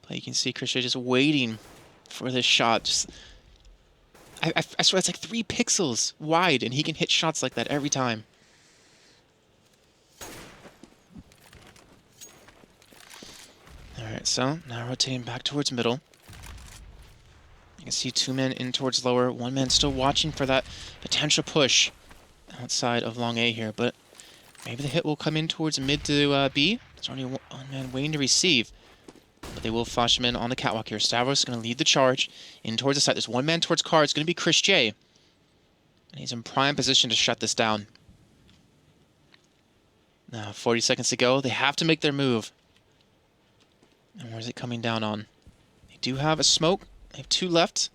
But you can see Chris J just waiting for this shot. Just... I swear it's like 3 pixels wide, and he can hit shots like that every time. Alright, so now rotating back towards middle. You can see 2 men in towards lower, 1 man still watching for that potential push outside of long A here, but maybe the hit will come in towards mid to B. There's only 1 man waiting to receive. But they will flash him in on the catwalk here. Stavros is going to lead the charge in towards the site. There's 1 man towards car. It's going to be Chris J. And he's in prime position to shut this down. Now, 40 seconds to go. They have to make their move. And where's it coming down on? They do have a smoke. They have 2 left.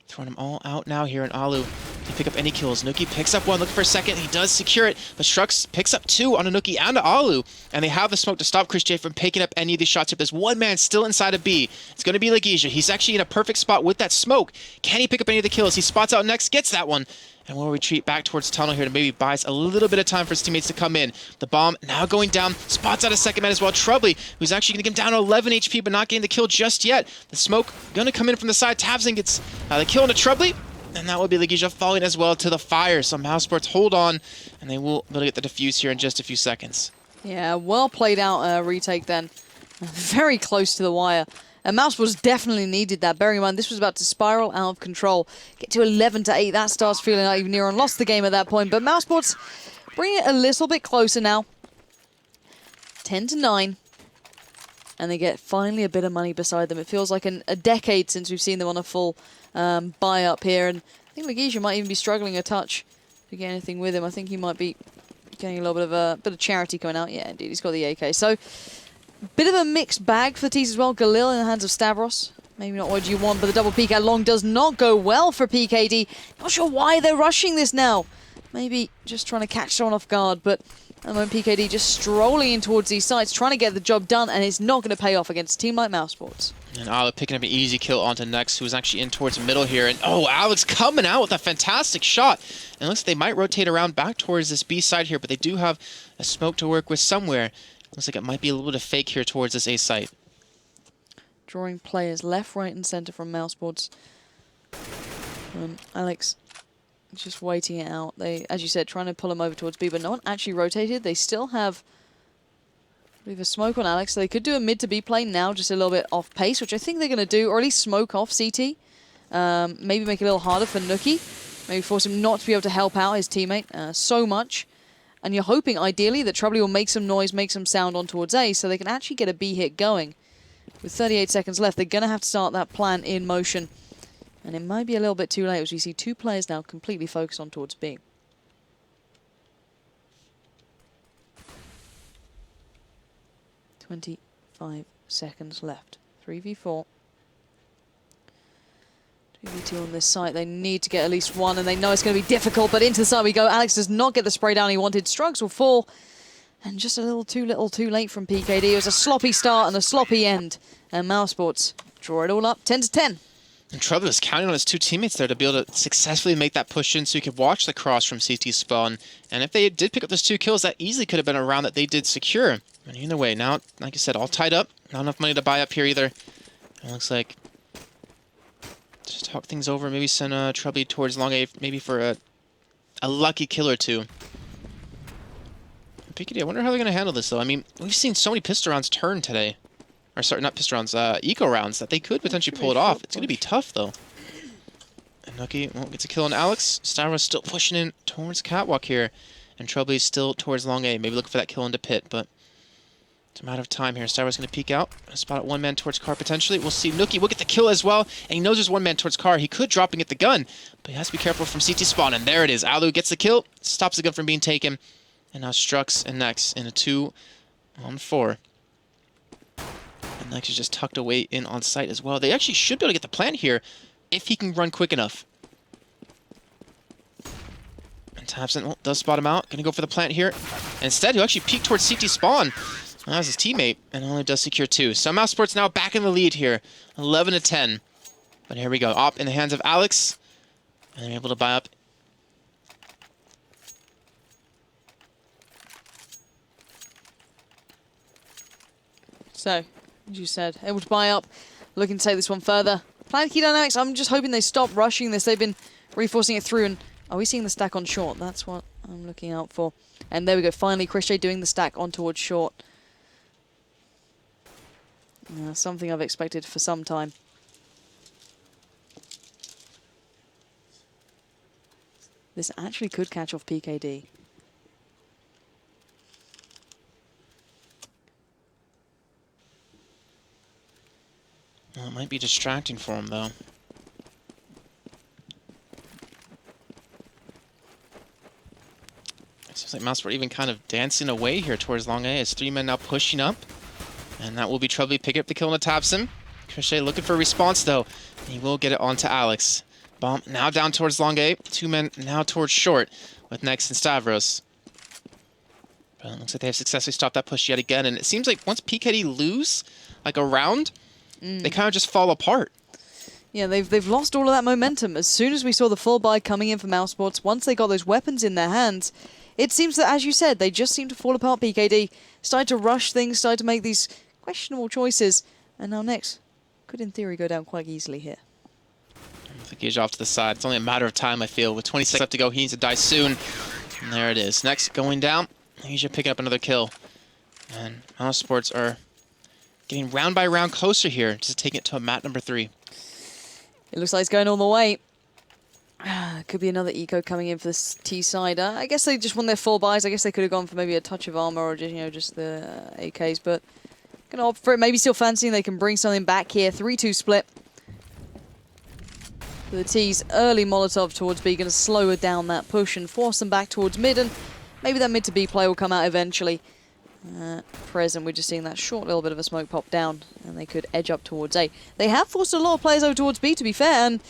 Throwing them all out now here, and Alu can pick up any kills. Nuki picks up 1, looking for a second. He does secure it, but Strugs picks up 2 on a Nuki and a Alu, and they have the smoke to stop Chris J from picking up any of these shots. If there's 1 man still inside of B, it's going to be Legija. He's actually in a perfect spot with that smoke. Can he pick up any of the kills? He spots out next, gets that one, and we'll retreat back towards tunnel here to maybe buy us a little bit of time for his teammates to come in. The bomb now going down, spots out a second man as well. Troubly, who's actually going to get him down to 11 HP, but not getting the kill just yet. The smoke going to come in from the side. Tabzin gets the kill into Troubly, and that will be Legija falling as well to the fire. So mousesports hold on, and they will be able to get the defuse here in just a few seconds. Yeah, well played out retake then. Very close to the wire. And mousesports definitely needed that. Bearing in mind, this was about to spiral out of control. Get to 11-8. That starts feeling like even Neuron lost the game at that point. But mousesports bring it a little bit closer now. 10-9. And they get finally a bit of money beside them. It feels like a decade since we've seen them on a full buy up here. And I think Legija might even be struggling a touch to get anything with him. I think he might be getting a little bit of charity coming out. Yeah, indeed. He's got the AK. So... bit of a mixed bag for the T's as well. Galil in the hands of Stavros. Maybe not what you want, but the double peek at long does not go well for PKD. Not sure why they're rushing this now. Maybe just trying to catch someone off guard, but at the moment PKD just strolling in towards these sites, trying to get the job done, and it's not going to pay off against a team like mousesports. And Alex picking up an easy kill onto Next, who's actually in towards middle here. And oh, Alex coming out with a fantastic shot. And it looks like they might rotate around back towards this B side here, but they do have a smoke to work with somewhere. Looks like it might be a little bit of fake here towards this A site. Drawing players left, right, and center from mousesports. And Alex just waiting it out. They, as you said, trying to pull him over towards B, but no one actually rotated. They still have, I believe, a smoke on Alex. So they could do a mid to B play now, just a little bit off pace, which I think they're going to do, or at least smoke off CT. Maybe make it a little harder for Nuki. Maybe force him not to be able to help out his teammate so much. And you're hoping, ideally, that Troubly will make some noise, make some sound on towards A, so they can actually get a B hit going. With 38 seconds left, they're going to have to start that plan in motion. And it might be a little bit too late, as we see 2 players now completely focused on towards B. "25 seconds left. 3v4. 2v2 on this site. They need to get at least 1, and they know it's going to be difficult, but into the side we go. Alex does not get the spray down he wanted. Strugs will fall, And just a little too late from PKD. It was a sloppy start and a sloppy end. And mousesports draw it all up 10-10. And Trouble was counting on his two teammates there to be able to successfully make that push in so he could watch the cross from CT spawn. And if they did pick up those 2 kills, that easily could have been a round that they did secure. And either way, now, like I said, all tied up. Not enough money to buy up here either. It looks like just talk things over, maybe send Trouble towards long A, maybe for a lucky kill or 2. PKD, I wonder how they're going to handle this, though. I mean, we've seen so many pistol rounds turn today. Or, sorry, not pistol rounds, eco rounds, that they could potentially pull it off. It's going to be tough, though. And Nucky won't get a kill on Alex. Stavros still pushing in towards Catwalk here. And Troubly's still towards long A. Maybe looking for that kill into Pit, but it's a matter of time here. Stavros going to peek out. Spot at 1 man towards Car, potentially. We'll see. Nucky will get the kill as well. And he knows there's 1 man towards Car. He could drop and get the gun, but he has to be careful from CT spawn. And there it is. Alu gets the kill. Stops the gun from being taken. And now Strux and Nex in a 2-on-4. And Nex is just tucked away in on site as well. They actually should be able to get the plant here if he can run quick enough. And Tabson does spot him out. Gonna go for the plant here. And instead, he'll actually peek towards CT spawn. That was his teammate, and only does secure 2. So mousesports now back in the lead here, 11-10. But here we go, op in the hands of Alex. And they're able to buy up. So, as you said, able to buy up, looking to take this one further. Planetkey Dynamics, I'm just hoping they stop rushing this. They've been reinforcing it through, and are we seeing the stack on short? That's what I'm looking out for. And there we go, finally Christian doing the stack on towards short. Something I've expected for some time. This actually could catch off PKD. Well, it might be distracting for him, though. It seems like mousesports even kind of dancing away here towards long A as 3 men now pushing up. And that will be Trouble picking up the kill on the Tabson. Crochet looking for a response, though. He will get it onto Alex. Bomb now down towards long A. 2 men now towards short with Nex and Stavros. But it looks like they have successfully stopped that push yet again. And it seems like once PKD lose, like a round, they kind of just fall apart. Yeah, they've lost all of that momentum. As soon as we saw the full buy coming in for mousesports, once they got those weapons in their hands, it seems that, as you said, they just seem to fall apart. PKD started to rush things, started to make these questionable choices, and now Nex could, in theory, go down quite easily here. The gauge off to the side. It's only a matter of time, I feel. With 20 seconds left to go, he needs to die soon. And there it is. Nex going down. He should pick up another kill. And mousesports are getting round by round closer here, just taking it to a mat number 3. It looks like it's going all the way. Could be another eco coming in for this T side. I guess they just won their full buys. I guess they could have gone for maybe a touch of armor or just, just the AKs, but gonna opt for it. Maybe still fancying they can bring something back here. 3-2 split. For the T's, early Molotov towards B, gonna slow her down that push and force them back towards mid, and maybe that mid to B play will come out eventually. Present, we're just seeing that short little bit of a smoke pop down, and they could edge up towards A. They have forced a lot of players over towards B, to be fair, and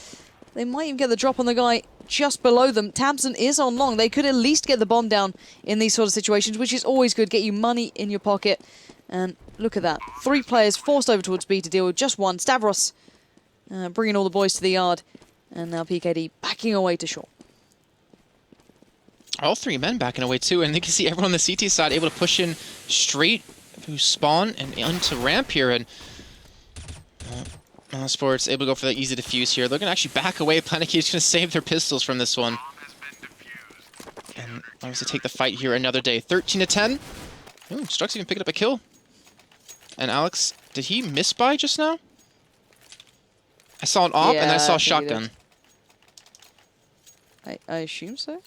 they might even get the drop on the guy just below them. Tabson is on long. They could at least get the bomb down in these sort of situations, which is always good. Get you money in your pocket. And look at that. 3 players forced over towards B to deal with just 1. Stavros bringing all the boys to the yard. And now PKD backing away to short. All 3 men backing away, too. And you can see everyone on the CT side able to push in straight through spawn and onto ramp here. And mousesports able to go for the easy defuse here. They're going to actually back away. Planetkey is going to save their pistols from this one. And obviously take the fight here another day. 13-10. Ooh, Strux even picking up a kill. And Alex, did he miss by just now? I saw an op and then I saw a shotgun. I assume so?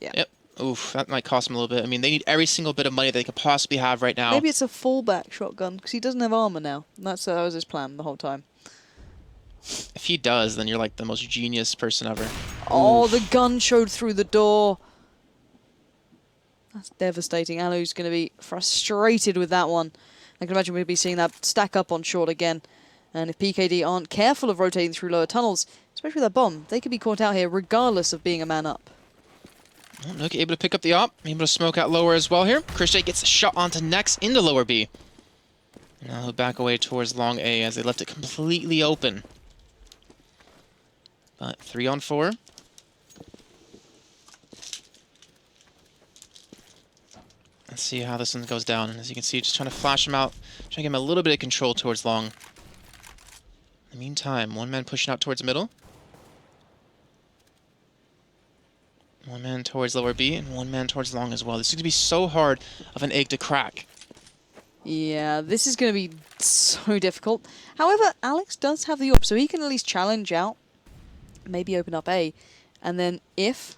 Yeah. Yep. Oof, that might cost him a little bit. I mean, they need every single bit of money they could possibly have right now. Maybe it's a fallback shotgun, because he doesn't have armor now. And that was his plan the whole time. If he does, then you're like the most genius person ever. Oh, Oof. the gun showed through the door. That's devastating. Alu's going to be frustrated with that one. I can imagine we'll be seeing that stack up on short again. And if PKD aren't careful of rotating through lower tunnels, especially with that bomb, they could be caught out here regardless of being a man up. Oh, Nook able to pick up the op, able to smoke out lower as well here. Christian gets shot onto next into lower B. Now he'll back away towards long A as they left it completely open. But 3 on 4. Let's see how this one goes down. And as you can see, just trying to flash him out, trying to give him a little bit of control towards long. In the meantime, one man pushing out towards middle. One man towards lower B, and one man towards long as well. This is going to be so hard of an egg to crack. Yeah, this is going to be so difficult. However, Alex does have the op, so he can at least challenge out, maybe open up A, and then if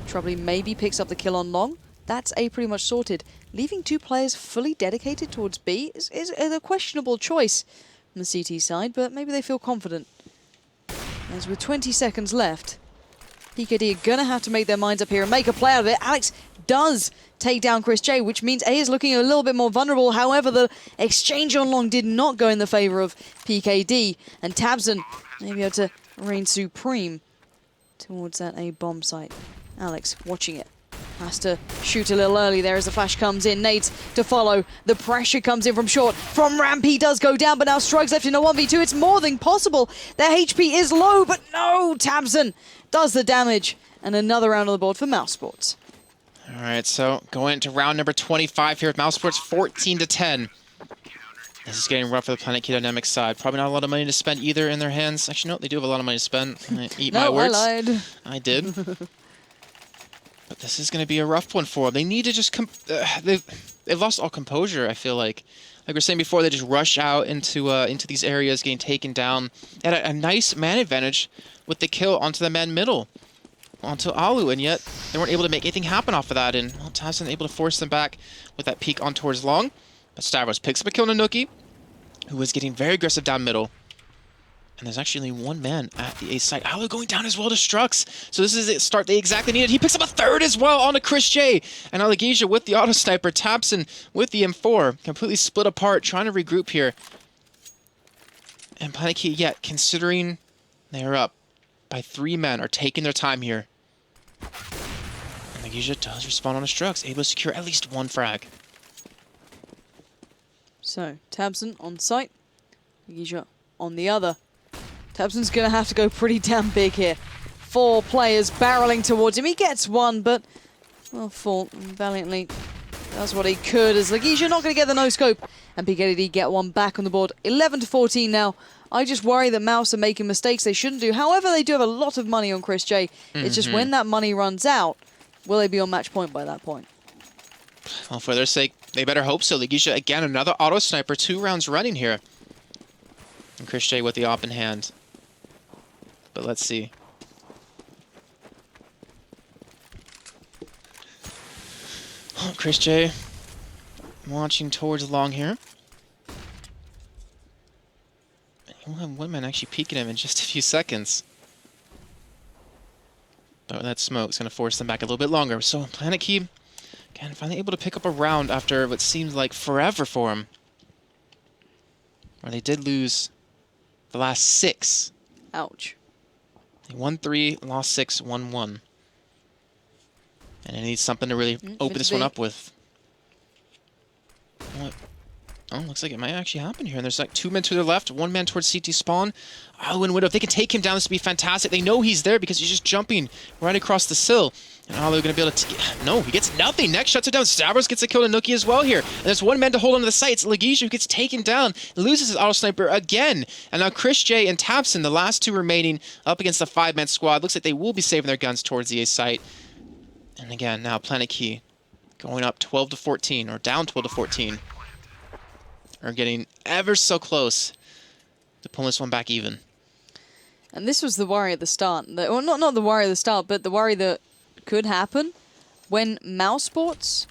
Troubly maybe picks up the kill on long, that's A pretty much sorted. Leaving 2 players fully dedicated towards B is a questionable choice from the CT side, but maybe they feel confident. As with 20 seconds left, PKD are going to have to make their minds up here and make a play out of it. Alex does take down Chris J, which means A is looking a little bit more vulnerable. However, the exchange on long did not go in the favor of PKD, and Tabson may be able to reign supreme towards that A bomb site. Alex watching it. Has to shoot a little early there as the flash comes in. Nades to follow. The pressure comes in from short. From ramp, he does go down, but now Strug's left in a 1v2. It's more than possible. Their HP is low, but no! Tabson does the damage. And another round on the board for mousesports. All right, so going into round number 25 here with mousesports, 14-10. This is getting rough for the Planetkey Dynamics side. Probably not a lot of money to spend either in their hands. Actually, no, they do have a lot of money to spend. Eat my words. No, I lied. I did. But this is going to be a rough one for them. They need to just... they've lost all composure, I feel like. Like we were saying before, they just rush out into these areas, getting taken down. They had a nice man advantage with the kill onto the man middle, onto Alu, and yet they weren't able to make anything happen off of that. And well, Tabson able to force them back with that peek on towards long. But Stavros picks up a kill on Nookie, who is getting very aggressive down middle. And there's actually only one man at the A site. Alu going down as well to Strux. So this is the start they exactly needed. He picks up a third as well onto Chris J. And Allegasia with the auto sniper. Tabson with the M4. Completely split apart, trying to regroup here. And Planetkey, yet, considering they're up by 3 men, are taking their time here. And Allegasia does respond on a Strux, able to secure at least 1 frag. So, Tabson on site. Allegasia on the other. Tabson's going to have to go pretty damn big here. 4 players barreling towards him. He gets 1, but, well, fought valiantly. That's what he could, as Allegasia not going to get the no-scope. And PKD get 1 back on the board. 11-14 now. I just worry that Mouse are making mistakes they shouldn't do. However, they do have a lot of money on Chris J. It's just when that money runs out, will they be on match point by that point? Well, for their sake, they better hope so. Allegasia, again, another auto sniper. 2 rounds running here. And Chris J with the op in hand. But let's see. Oh, Chris J launching towards long here. He'll have one man actually peeking him in just a few seconds. But that smoke's going to force them back a little bit longer. So Planetkey, again, finally able to pick up a round after what seems like forever for him. Or they did lose the last 6. Ouch. They won 3, lost 6, won 1. And it needs something to really open this one up with. What? Oh, looks like it might actually happen here. And there's like 2 men to their left, 1 man towards CT spawn. Oh, and Widow, if they can take him down, this would be fantastic. They know he's there because he's just jumping right across the sill. And they're going to be able to... No, he gets nothing. Next shuts it down. Stavros gets a kill to Nookie as well here. And there's 1 man to hold onto the site. It's Allegasia who gets taken down. Loses his auto sniper again. And now Chris J and Tabson, the last 2 remaining, up against the 5-man squad. Looks like they will be saving their guns towards the A site. And again, now Planetkey going up 12-14, or down 12-14. Are getting ever so close to pulling this one back even. And this was the worry at the start. Well, not the worry at the start, but the worry that could happen when mousesports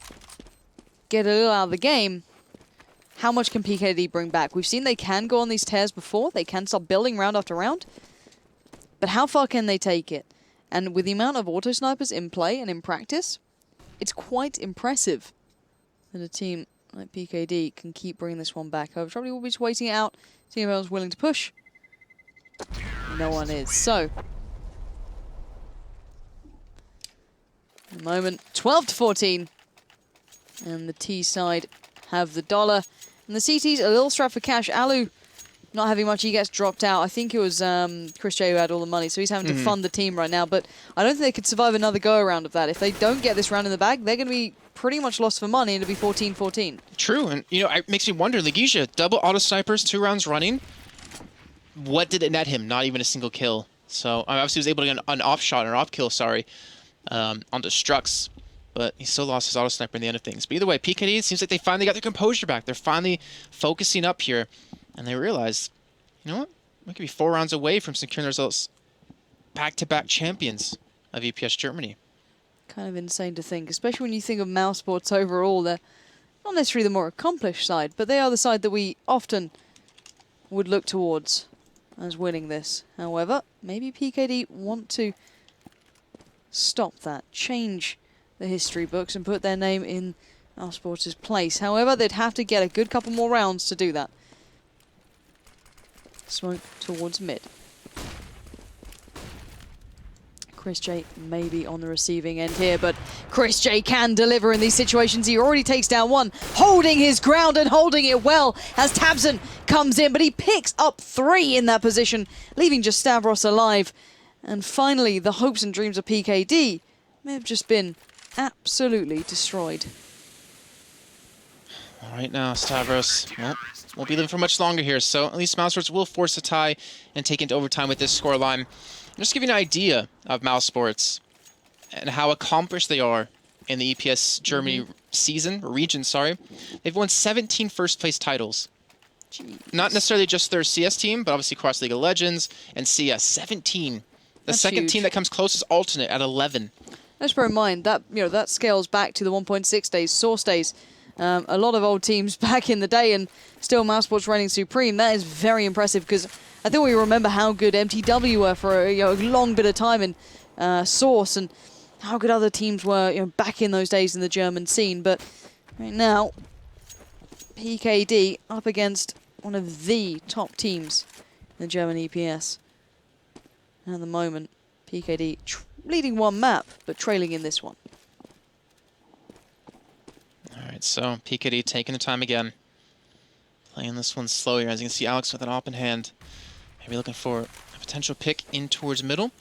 get a little out of the game. How much can PKD bring back? We've seen they can go on these tears before. They can start building round after round. But how far can they take it? And with the amount of auto snipers in play and in practice, it's quite impressive that a team like PKD can keep bringing this one back. However, probably will be just waiting it out, seeing if anyone's willing to push. No one is. So, moment, 12-14. And the T side have the dollar. And the CT's a little strapped for cash. Alu not having much, he gets dropped out. I think it was Chris J who had all the money, so he's having to fund the team right now. But I don't think they could survive another go-around of that. If they don't get this round in the bag, they're going to be pretty much lost for money, and it'll be 14-14. True, and you know, it makes me wonder, Legisha, double auto snipers, 2 rounds running. What did it net him? Not even a single kill. So obviously he was able to get an off shot, or off kill, sorry, onto Strux. But he still lost his auto sniper in the end of things. But either way, PKD, it seems like they finally got their composure back. They're finally focusing up here. And they realize, you know what? We could be 4 rounds away from securing results back-to-back champions of EPS Germany. Kind of insane to think, especially when you think of mousesports overall. They're not necessarily the more accomplished side, but they are the side that we often would look towards as winning this. However, maybe PKD want to stop that, change the history books and put their name in mousesports' place. However, they'd have to get a good couple more rounds to do that. Smoke towards mid. Chris J may be on the receiving end here, but Chris J can deliver in these situations. He already takes down one, holding his ground and holding it well as Tabson comes in, but he picks up 3 in that position, leaving just Stavros alive. And finally, the hopes and dreams of PKD may have just been absolutely destroyed. All right now, Stavros, well, won't be living for much longer here, so at least mousesports will force a tie and take into overtime with this scoreline. Just to give you an idea of mousesports and how accomplished they are in the EPS Germany region, sorry. They've won 17 first-place titles. Jeez. Not necessarily just their CS team, but obviously across League of Legends and CS, 17. The second huge. team that comes close is Alternate at 11. Let's bear in mind that that scales back to the 1.6 days, source days. A lot of old teams back in the day, and still mousesports reigning supreme. That is very impressive because I think we remember how good MTW were for a long bit of time in Source, and how good other teams were back in those days in the German scene. But right now, PKD up against one of the top teams in the German EPS. And at the moment, PKD leading one map, but trailing in this one. All right, so PKD taking the time again. Playing this one slow here. As you can see, Alex with an op in hand. Maybe looking for a potential pick in towards middle.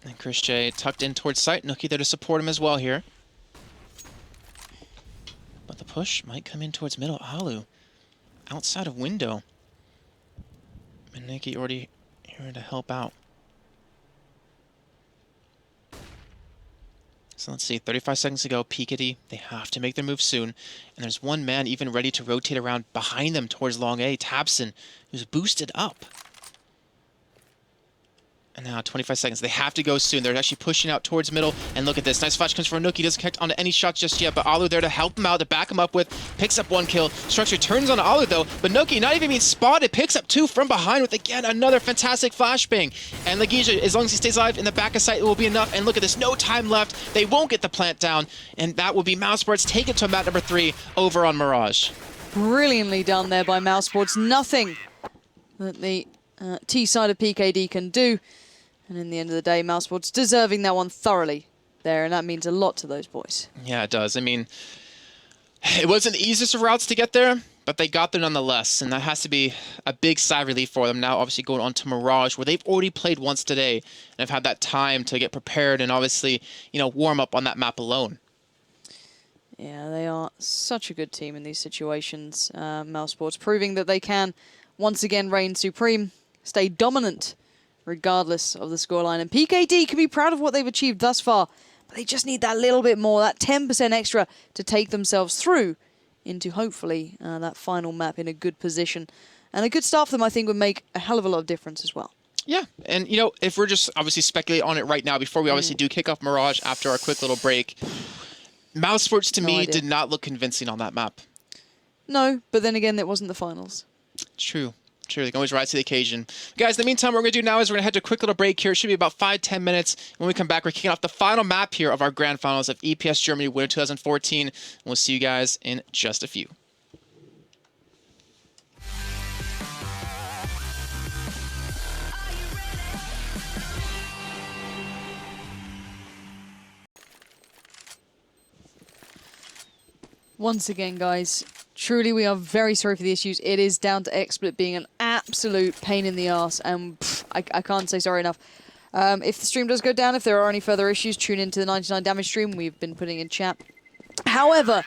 And Chris J tucked in towards site. Nookie there to support him as well here. But the push might come in towards middle. Alu outside of window. And Nookie already here to help out. So let's see, 35 seconds to go. PKD, they have to make their move soon. And there's one man even ready to rotate around behind them towards long A, Tabson, who's boosted up. And now 25 seconds. They have to go soon. They're actually pushing out towards middle. And look at this. Nice flash comes from Nookie. Doesn't connect onto any shots just yet, but Alu there to help him out, to back him up with. Picks up 1 kill. Structure turns on Alu though, but Nookie not even being spotted. Picks up 2 from behind with, again, another fantastic flashbang. And Legisha, as long as he stays alive in the back of sight, it will be enough. And look at this. No time left. They won't get the plant down. And that will be mousesports take it to map number 3 over on Mirage. Brilliantly done there by mousesports. Nothing that the T side of PKD can do. And in the end of the day, mousesports deserving that one thoroughly there, and that means a lot to those boys. Yeah, it does. I mean, it wasn't the easiest of routes to get there, but they got there nonetheless, and that has to be a big sigh of relief for them. Now, obviously, going on to Mirage, where they've already played once today, and have had that time to get prepared and obviously, warm up on that map alone. Yeah, they are such a good team in these situations. mousesports proving that they can once again reign supreme, stay dominant, regardless of the scoreline. And PKD can be proud of what they've achieved thus far, but they just need that little bit more, that 10% extra to take themselves through into, hopefully, that final map in a good position. And a good start for them, I think, would make a hell of a lot of difference as well. Yeah, and, if we're just obviously speculating on it right now, before we obviously do kick off Mirage after our quick little break, mousesports, to me, did not look convincing on that map. No, but then again, it wasn't the finals. True. True, they can always rise to the occasion. Guys, in the meantime, what we're going to do now is we're going to head to a quick little break here. It should be about 5-10 minutes. When we come back, we're kicking off the final map here of our grand finals of EPS Germany Winter 2014. And we'll see you guys in just a few. Once again, guys, truly we are very sorry for the issues. It is down to XSplit being an absolute pain in the ass, and I can't say sorry enough. If the stream does go down, if there are any further issues, tune into the 99 Damage stream we've been putting in chat. However,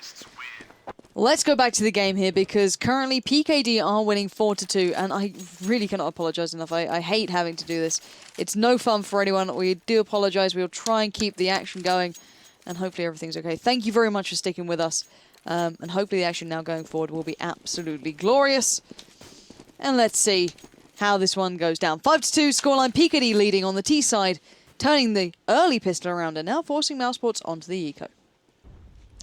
let's go back to the game here, because currently PKD are winning 4-2, and I really cannot apologize enough. I hate having to do this. It's no fun for anyone. We do apologize. We'll try and keep the action going, and hopefully everything's okay. Thank you very much for sticking with us. And hopefully the action now going forward will be absolutely glorious. And let's see how this one goes down. 5-2 scoreline, PKD leading on the T side, turning the early pistol around and now forcing mousesports onto the eco.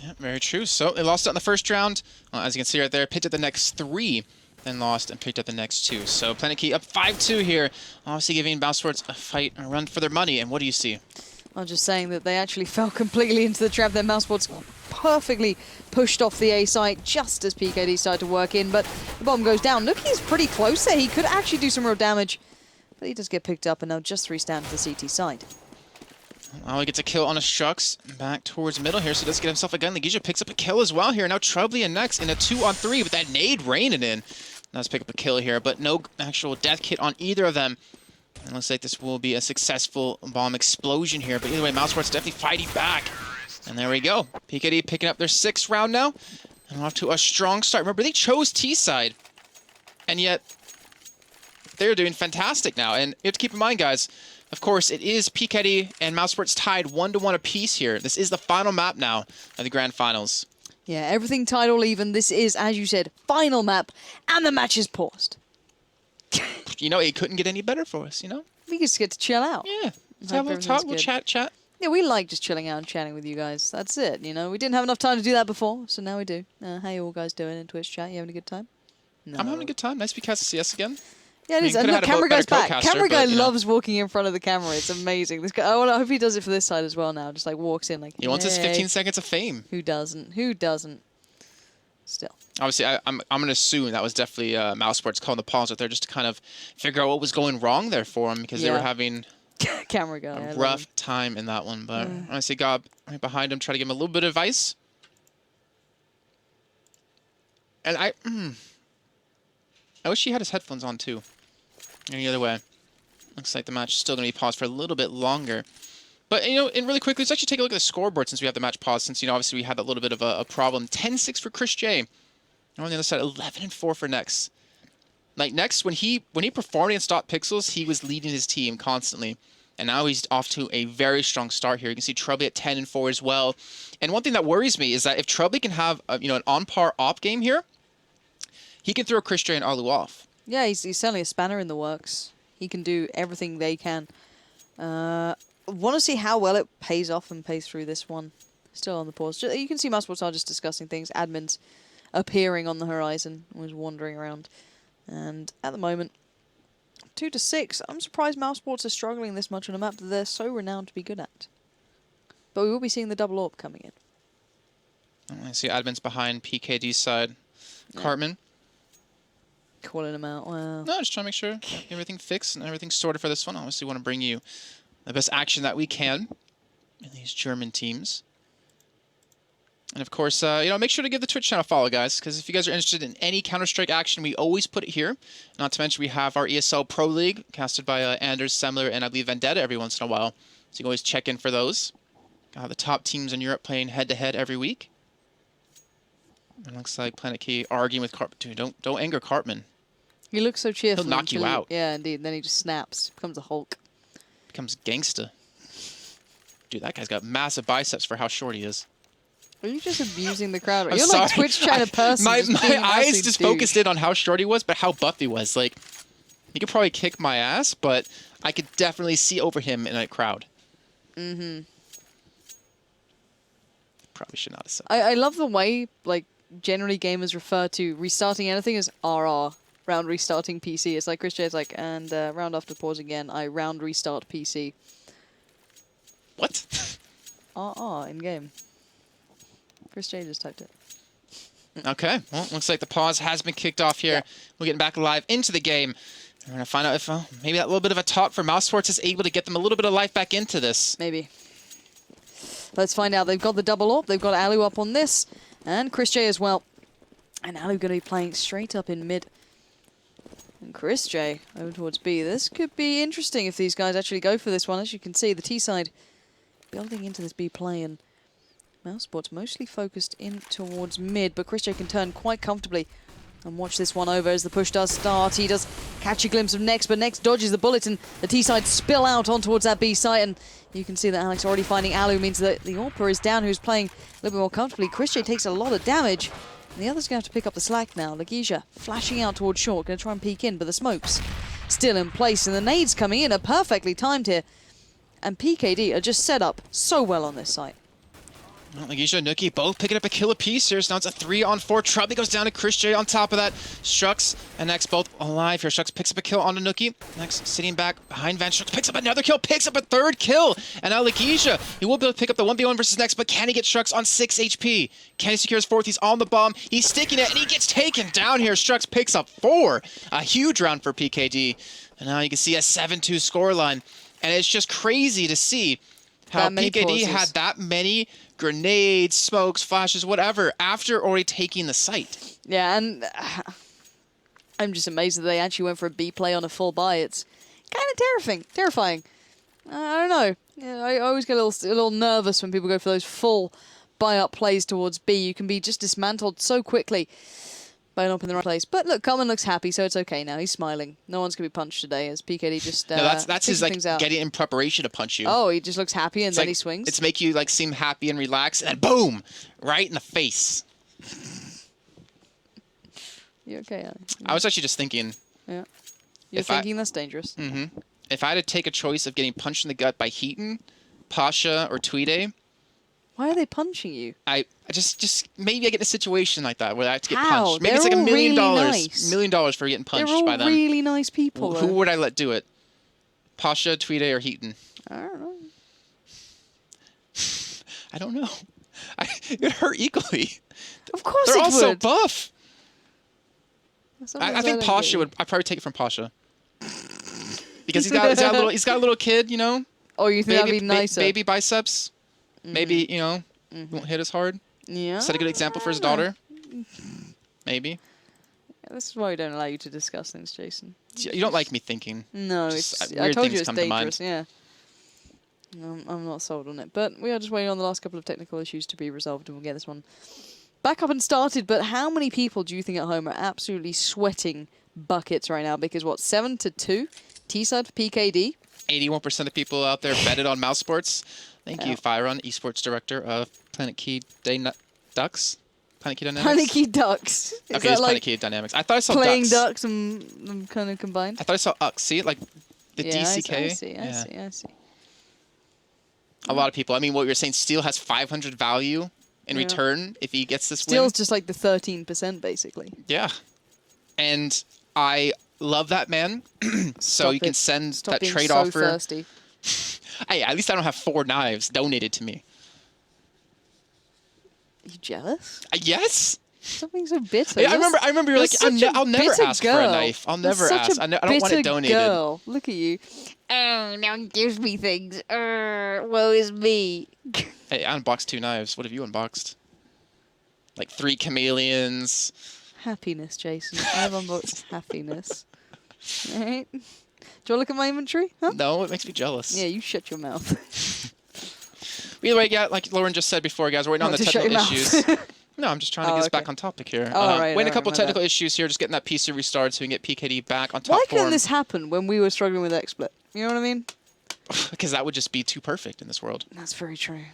Yeah, very true. So they lost it in the first round. As you can see right there, picked up the next 3, then lost and picked up the next 2. So Planetkey up 5-2 here, obviously giving mousesports a fight, a run for their money. And what do you see? I'm just saying that they actually fell completely into the trap. Their mousesports perfectly pushed off the A site just as PKD started to work in, but the bomb goes down. Nuki's pretty close there. He could actually do some real damage, but he does get picked up, and now just 3 stand to the CT side. Well, he gets a kill on a Strux back towards middle here, so he does get himself a gun. Legija picks up a kill as well here. Now Trubly and Nex in a 2-on-3 with that nade raining in. Let's pick up a kill here, but no actual death kit on either of them. And looks like this will be a successful bomb explosion here. But either way, mousesports definitely fighting back. And there we go. PKD picking up their 6th round now. And off to a strong start. Remember, they chose T-side. And yet, they're doing fantastic now. And you have to keep in mind, guys, of course, it is PKD and mousesports tied 1-1 apiece here. This is the final map now of the Grand Finals. Yeah, everything tied all even. This is, as you said, final map. And the match is paused. You know, it couldn't get any better for us, you know? We just get to chill out. Yeah. Let's have a little talk, we'll chat. Yeah, we like just chilling out and chatting with you guys. That's it, you know? We didn't have enough time to do that before, so now we do. How you all guys doing in Twitch chat? You having a good time? No. I'm having a good time. Nice to be cast to see us again. Yeah, it is. And look, camera guy's back. Camera guy loves walking in front of the camera. It's amazing. This guy, I hope he does it for this side as well now. Just like walks in like, he wants his 15 seconds of fame. Who doesn't? Who doesn't? Still. Obviously, I'm going to assume that was definitely mousesports calling the pause out there just to kind of figure out what was going wrong there for him, because they were having camera guy, a rough time in that one. But I see Gob right behind him, try to give him a little bit of advice. And I wish he had his headphones on too. Any other way. Looks like the match is still going to be paused for a little bit longer. But, you know, and really quickly, let's actually take a look at the scoreboard since we have the match paused, since, you know, obviously we had that little bit of a problem. 10-6 for Chris J. And on the other side, 11-4 for Nex. Like, Nex, when he performed against Dot Pixels, he was leading his team constantly. And now he's off to a very strong start here. You can see Trubly at 10-4 as well. And one thing that worries me is that if Trubly can have, you know, an on-par op game here, he can throw Chris J and Arlu off. Yeah, he's certainly a spanner in the works. He can do everything they can. Want to see how well it pays off and pays through this one. Still on the pause. You can see mousesports are just discussing things. Admins appearing on the horizon. Was wandering around. And at the moment, 2-6. I'm surprised mousesports are struggling this much on a map that they're so renowned to be good at. But we will be seeing the double AWP coming in. I see admins behind PKD's side. Yeah. Cartman. Calling him out. Wow. No, just trying to make sure everything fixed and everything's sorted for this one. Obviously want to bring you the best action that we can in these German teams. And of course, you know, make sure to give the Twitch channel a follow, guys, because if you guys are interested in any Counter-Strike action, we always put it here. Not to mention we have our ESL Pro League, casted by Anders Semler and I believe Vendetta every once in a while. So you can always check in for those. Got the top teams in Europe playing head-to-head every week. It looks like Planetkey arguing with Cartman. Dude, don't anger Cartman. He looks so cheerful. He'll knock you out. Yeah, indeed. Then he just snaps. Becomes a Hulk. Becomes gangsta. Dude, that guy's got massive biceps for how short he is. Are you just abusing the crowd? I'm You're sorry. like Twitch chat a person. My eyes just focused in on how short he was, but how buff he was. Like, he could probably kick my ass, but I could definitely see over him in a crowd. Mm-hmm. Probably should not have said. I love the way, like, generally gamers refer to restarting anything as RR. Round restarting PC. It's like Chris J is like, and round after pause again, I round restart PC. What? in game. Chris J just typed it. Okay, well, looks like the pause has been kicked off here. Yeah. We're getting back live into the game. We're going to find out if maybe that little bit of a talk for mousesports is able to get them a little bit of life back into this. Maybe. Let's find out. They've got the double up. They've got Alu up on this. And Chris J as well. And Alu going to be playing straight up in mid. And Chris J over towards B. This could be interesting if these guys actually go for this one. As you can see, the T side building into this B play, and mousesports mostly focused in towards mid, but Chris J can turn quite comfortably and watch this one over as the push does start. He does catch a glimpse of Nex, but Nex dodges the bullet, and the T side spill out on towards that B site, and you can see that Alex already finding Alu means that the AWPer is down, who's playing a little bit more comfortably. Chris J takes a lot of damage, and the other's going to have to pick up the slack now. Lagisha flashing out towards short, going to try and peek in, but the smoke's still in place, and the nades coming in are perfectly timed here. And PKD are just set up so well on this site. Well, Lagisha and Nuki both picking up a kill apiece here. So now it's a 3-on-4. Trubby goes down to Chris J on top of that. Strux and Nex both alive here. Strux picks up a kill onto Nuki. Nex sitting back behind Van. Strux picks up another kill, picks up a third kill. And now Lagisha, he will be able to pick up the 1v1 versus Nex, but can he get Strux on 6 HP? Can he secure his fourth? He's on the bomb. He's sticking it, and he gets taken down here. Strux picks up 4. A huge round for PKD. And now you can see a 7-2 scoreline. And it's just crazy to see how PKD had that many grenades, smokes, flashes, whatever, after already taking the site. Yeah, and I'm just amazed that they actually went for a B play on a full buy. It's kind of terrifying. I don't know. Yeah, I always get a little nervous when people go for those full buy-up plays towards B. You can be just dismantled so quickly by not in the right place. But look, Common looks happy, so it's okay now. He's smiling. No one's going to be punched today as PKD just no, that's his, like, getting in preparation to punch you. Oh, he just looks happy, and it's then like, he swings. It's make you, like, seem happy and relaxed, and then boom! Right in the face. You okay, Ali? I was actually just thinking... Yeah. You're thinking that's dangerous. Mm-hmm. If I had to take a choice of getting punched in the gut by Heaton, Pasha, or Tweede... Why are they punching you? I just maybe I get in a situation like that where I have to get How? punched. Maybe They're it's like $1 million. really nice. $1 million for getting punched by them. They're all really nice people. Who would I let do it? Pasha, Tweede, or Heaton? I don't know. I don't know. It would hurt equally. Of course They're it all so would. buff. I think Pasha would. I'd probably take it from Pasha because he's got a little kid, you know. Oh, you think that'd be nicer? Baby biceps. Maybe, you know, won't hit as hard. Yeah. Set a good example for his daughter. Maybe. Yeah, this is why we don't allow you to discuss things, Jason. You don't like me thinking. No, just, I told you it's come dangerous, yeah. I'm not sold on it. But we are just waiting on the last couple of technical issues to be resolved, and we'll get this one back up and started. But how many people do you think at home are absolutely sweating buckets right now? Because, what, 7-2? T-side for PKD? 81% of people out there betted on mousesports. Thank you, Fyron, esports director of Planetkey Ducks. Planetkey Dynamics? Planetkey Ducks. Okay, it's like Planetkey Dynamics. I thought I saw playing Ducks. Ducks and kind of combined? I thought I saw Ux. See, like the yeah, DCK? I see. A lot of people. I mean, what you're saying, Steel has 500 value in return if he gets this Steel's win. just like the 13%, basically. Yeah. And I love that man. So you can send that trade offer. Thirsty. Hey, at least I don't have 4 knives donated to me. You jealous? Yes. Something so bitter. Yeah, I remember you're like, I'll never ask for a knife. I'll never ask. I don't want it donated. Girl. Look at you. Oh, no one gives me things. Woe is me. Hey, I unboxed 2 knives. What have you unboxed? Like 3 chameleons. Happiness, Jason. I've unboxed happiness. Right? Do you want to look at my inventory? Huh? No, it makes me jealous. Yeah, you shut your mouth. Either way, yeah, like Lauren just said before, guys, we're waiting on the technical issues. No, I'm just trying to get us back on topic here. Waiting a couple technical issues here, just getting that PC restarted so we can get PKD back on top Why form. couldn't this happen when we were struggling with XSplit? You know what I mean? Because that would just be too perfect in this world. That's very true.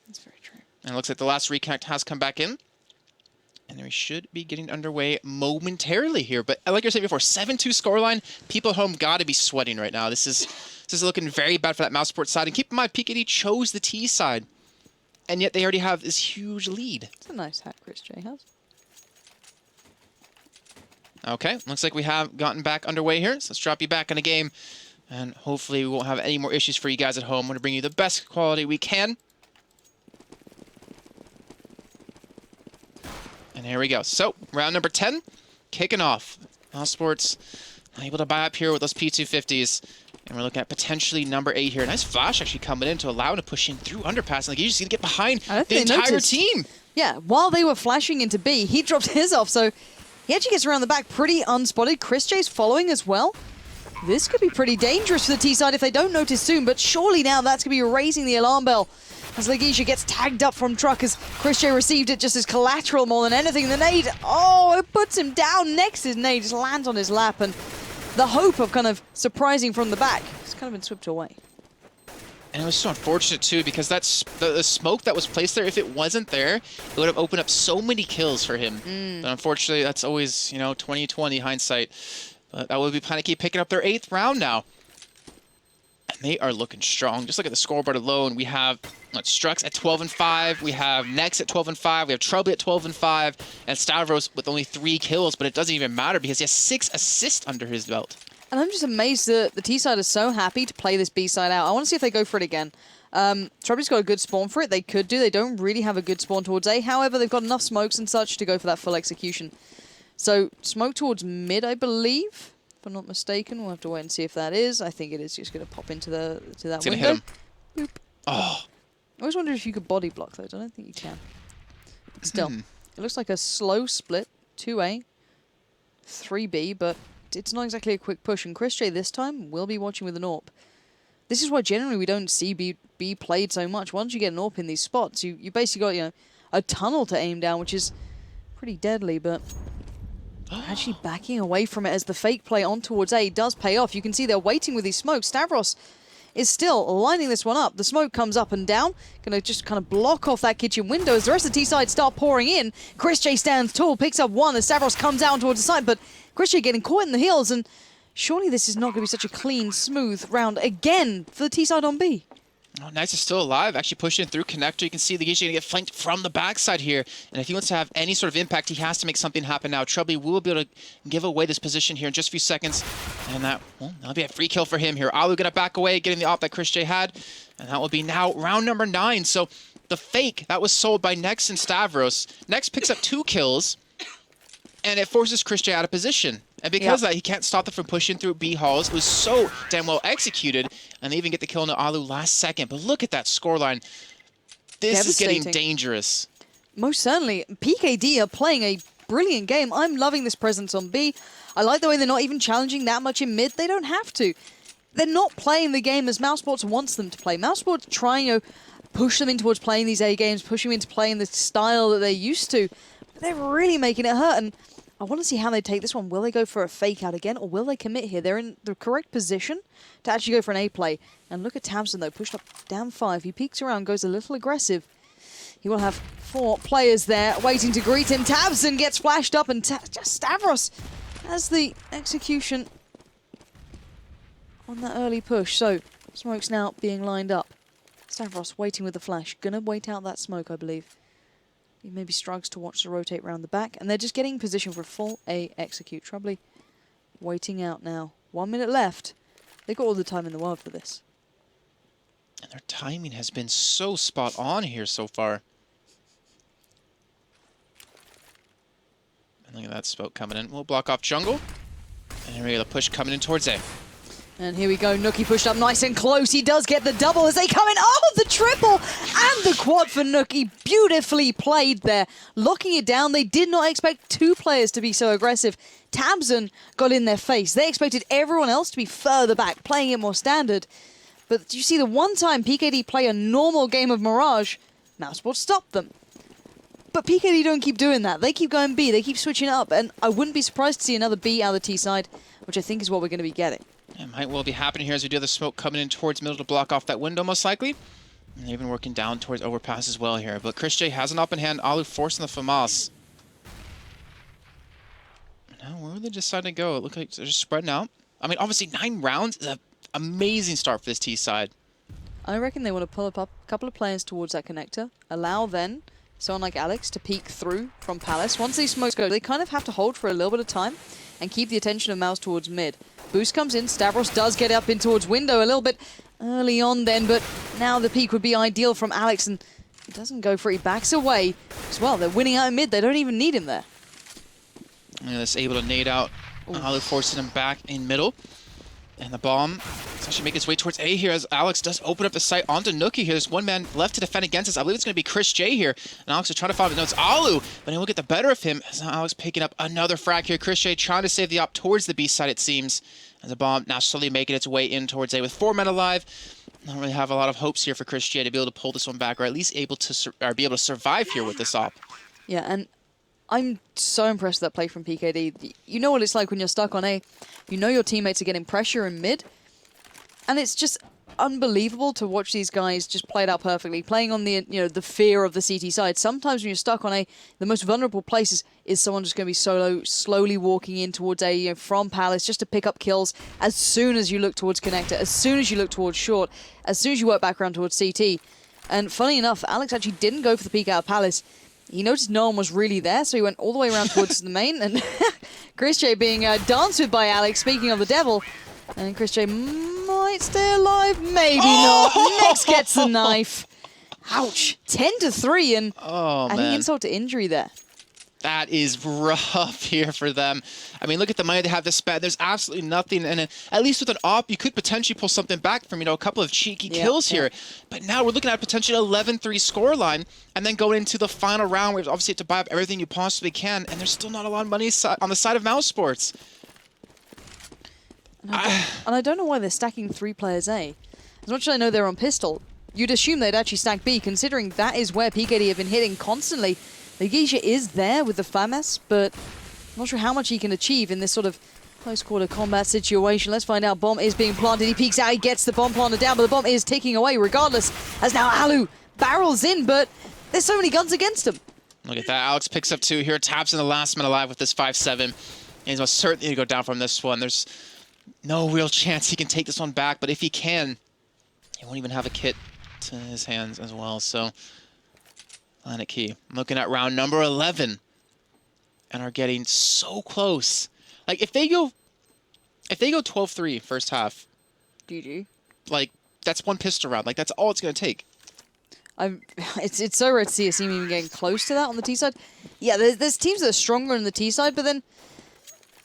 That's very true. And it looks like the last reconnect has come back in. And we should be getting underway momentarily here. But like I said before, 7-2 scoreline. People at home got to be sweating right now. This is looking very bad for that mousesports side. And keep in mind, PKD chose the T side. And yet they already have this huge lead. It's a nice hat Chris J has. Okay, looks like we have gotten back underway here. So let's drop you back in the game. And hopefully we won't have any more issues for you guys at home. I'm going to bring you the best quality we can. And here we go. So, round number 10, kicking off. mousesports able to buy up here with those P250s. And we're looking at potentially number 8 here. Nice flash actually coming in to allow him to push in through underpass. Like, he's just going to get behind the entire team. Yeah, while they were flashing into B, he dropped his off, so he actually gets around the back pretty unspotted. Chris J's following as well. This could be pretty dangerous for the T-side if they don't notice soon, but surely now that's going to be raising the alarm bell as Legisha gets tagged up from truck as Chris J received it just as collateral more than anything. The nade, oh, it puts him down next. His nade just lands on his lap, and the hope of kind of surprising from the back has kind of been swept away. And it was so unfortunate, too, because that's the smoke that was placed there, if it wasn't there, it would have opened up so many kills for him. But unfortunately, that's always, 20/20 hindsight. But that would be Planetkey picking up their 8th round now. And they are looking strong. Just look at the scoreboard alone. We have Strux at 12-5. We have Nex at 12-5. We have Trouble at 12-5. And Stavros with only 3 kills. But it doesn't even matter because he has 6 assists under his belt. And I'm just amazed that the T-side is so happy to play this B-side out. I want to see if they go for it again. Trouble's got a good spawn for it. They could do. They don't really have a good spawn towards A. However, they've got enough smokes and such to go for that full execution. So, smoke towards mid, I believe. If I'm not mistaken. We'll have to wait and see if that is. I think it is just going to pop into that it's window. Gonna hit him. Boop. Oh. I always wonder if you could body block those. I don't think you can. But still, it looks like a slow split. 2A, 3B, but it's not exactly a quick push. And Chris J this time will be watching with an AWP. This is why generally we don't see B played so much. Once you get an AWP in these spots, you basically got a tunnel to aim down, which is pretty deadly, but actually backing away from it as the fake play on towards A does pay off. You can see they're waiting with these smokes. Stavros is still lining this one up. The smoke comes up and down. Gonna just kind of block off that kitchen window as the rest of the T-side start pouring in. Chris J stands tall, picks up one as Stavros comes down towards the side, but Chris J getting caught in the heels, and surely this is not going to be such a clean, smooth round again for the T-side on B. Oh, Nex is still alive, actually pushing through connector. You can see the Legisha going to get flanked from the backside here. And if he wants to have any sort of impact, he has to make something happen now. Trubby will be able to give away this position here in just a few seconds. And that'll be a free kill for him here. Alu going to back away, getting the op that Chris J had. And that will be now round number 9. So the fake that was sold by Nex and Stavros. Nex picks up 2 kills, and it forces Chris J out of position. And because of that, he can't stop them from pushing through B halls. It was so damn well executed, and they even get the kill into Alu last second. But look at that scoreline. This is getting dangerous. Most certainly. PKD are playing a brilliant game. I'm loving this presence on B. I like the way they're not even challenging that much in mid. They don't have to. They're not playing the game as mousesports wants them to play. mousesports trying to push them in towards playing these A games, push them into playing the style that they're used to. But they're really making it hurt, and I want to see how they take this one. Will they go for a fake out again, or will they commit here? They're in the correct position to actually go for an A play. And look at Tabson, though, pushed up down 5. He peeks around, goes a little aggressive. He will have 4 players there waiting to greet him. Tabson gets flashed up, and just Stavros has the execution on that early push. So, smoke's now being lined up. Stavros waiting with the flash. Gonna wait out that smoke, I believe. He maybe struggles to watch the rotate round the back, and they're just getting in position for a full A execute. Troubly waiting out now. 1 minute left. They've got all the time in the world for this. And their timing has been so spot on here so far. And look at that smoke coming in. We'll block off jungle. And here we go, the push coming in towards A. And here we go, Nookie pushed up nice and close. He does get the double as they come in. Oh, the triple and the quad for Nookie. Beautifully played there, locking it down. They did not expect 2 players to be so aggressive. Tabson got in their face. They expected everyone else to be further back, playing it more standard. But you see the one time PKD play a normal game of Mirage, mousesports stopped them. But PKD don't keep doing that. They keep going B, they keep switching up, and I wouldn't be surprised to see another B out of the T side, which I think is what we're going to be getting. It might well be happening here as we do the smoke coming in towards middle to block off that window, most likely. And they've been working down towards overpass as well here. But Chris J has an up in hand. Alu forcing the FAMAS. Now, where will they decide to go? It looks like they're just spreading out. I mean, obviously, 9 rounds is an amazing start for this T side. I reckon they want to pull up a couple of players towards that connector. Allow then someone like Alex to peek through from Palace. Once these smokes go, they kind of have to hold for a little bit of time and keep the attention of Mouse towards mid. Boost comes in. Stavros does get up in towards window a little bit early on then, but now the peek would be ideal from Alex, and he doesn't go for it. He backs away as well. They're winning out in mid. They don't even need him there. And that's able to nade out. Alu forcing him back in middle. And the bomb He's actually making his way towards A here as Alex does open up the site onto Nookie here. There's one man left to defend against us. I believe it's going to be Chris J here. And Alex is trying to find it. No, it's Alu, but he will get the better of him. As now Alex picking up another frag here. Chris J trying to save the op towards the B side, it seems. As a bomb now slowly making its way in towards A with 4 men alive. I don't really have a lot of hopes here for Chris J to be able to pull this one back, or at least able to be able to survive here with this op. Yeah, and I'm so impressed with that play from PKD. You know what it's like when you're stuck on A. You know your teammates are getting pressure in mid. And it's just unbelievable to watch these guys just play it out perfectly, playing on the the fear of the CT side. Sometimes when you're stuck on A, the most vulnerable places is someone just going to be slowly walking in towards A from Palace just to pick up kills as soon as you look towards connector, as soon as you look towards short, as soon as you work back around towards CT. And funny enough, Alex actually didn't go for the peek out of Palace. He noticed no one was really there, so he went all the way around towards the main. And Chris J being danced with by Alex, speaking of the devil. And Chris J might stay alive, maybe not. Next gets the knife. Ouch. 10-3, and adding insult to injury there. That is rough here for them. I mean, look at the money they have to spend. There's absolutely nothing. And at least with an op, you could potentially pull something back from, a couple of cheeky kills here. But now we're looking at a potential 11-3 scoreline. And then going into the final round, where you obviously have to buy up everything you possibly can. And there's still not a lot of money on the side of mousesports. And I don't know why they're stacking 3 players A. As much as I know they're on pistol, you'd assume they'd actually stack B, considering that is where PKD have been hitting constantly. Legisha is there with the FAMAS, but I'm not sure how much he can achieve in this sort of close-quarter combat situation. Let's find out. Bomb is being planted. He peeks out. He gets the bomb planted down, but the bomb is ticking away regardless, as now Alu barrels in, but there's so many guns against him. Look at that. Alex picks up 2 here. Taps in the last man alive with this 5-7. And he's most certainly to go down from this one. There's no real chance he can take this one back, but if he can, he won't even have a kit to his hands as well. So, Planetkey looking at round number 11 and are getting so close. Like, if they go 12-3 first half, GG. like, that's one pistol round. Like, that's all it's going to take. It's so rare to see a team even getting close to that on the T side. Yeah, there's teams that are stronger on the T side, but then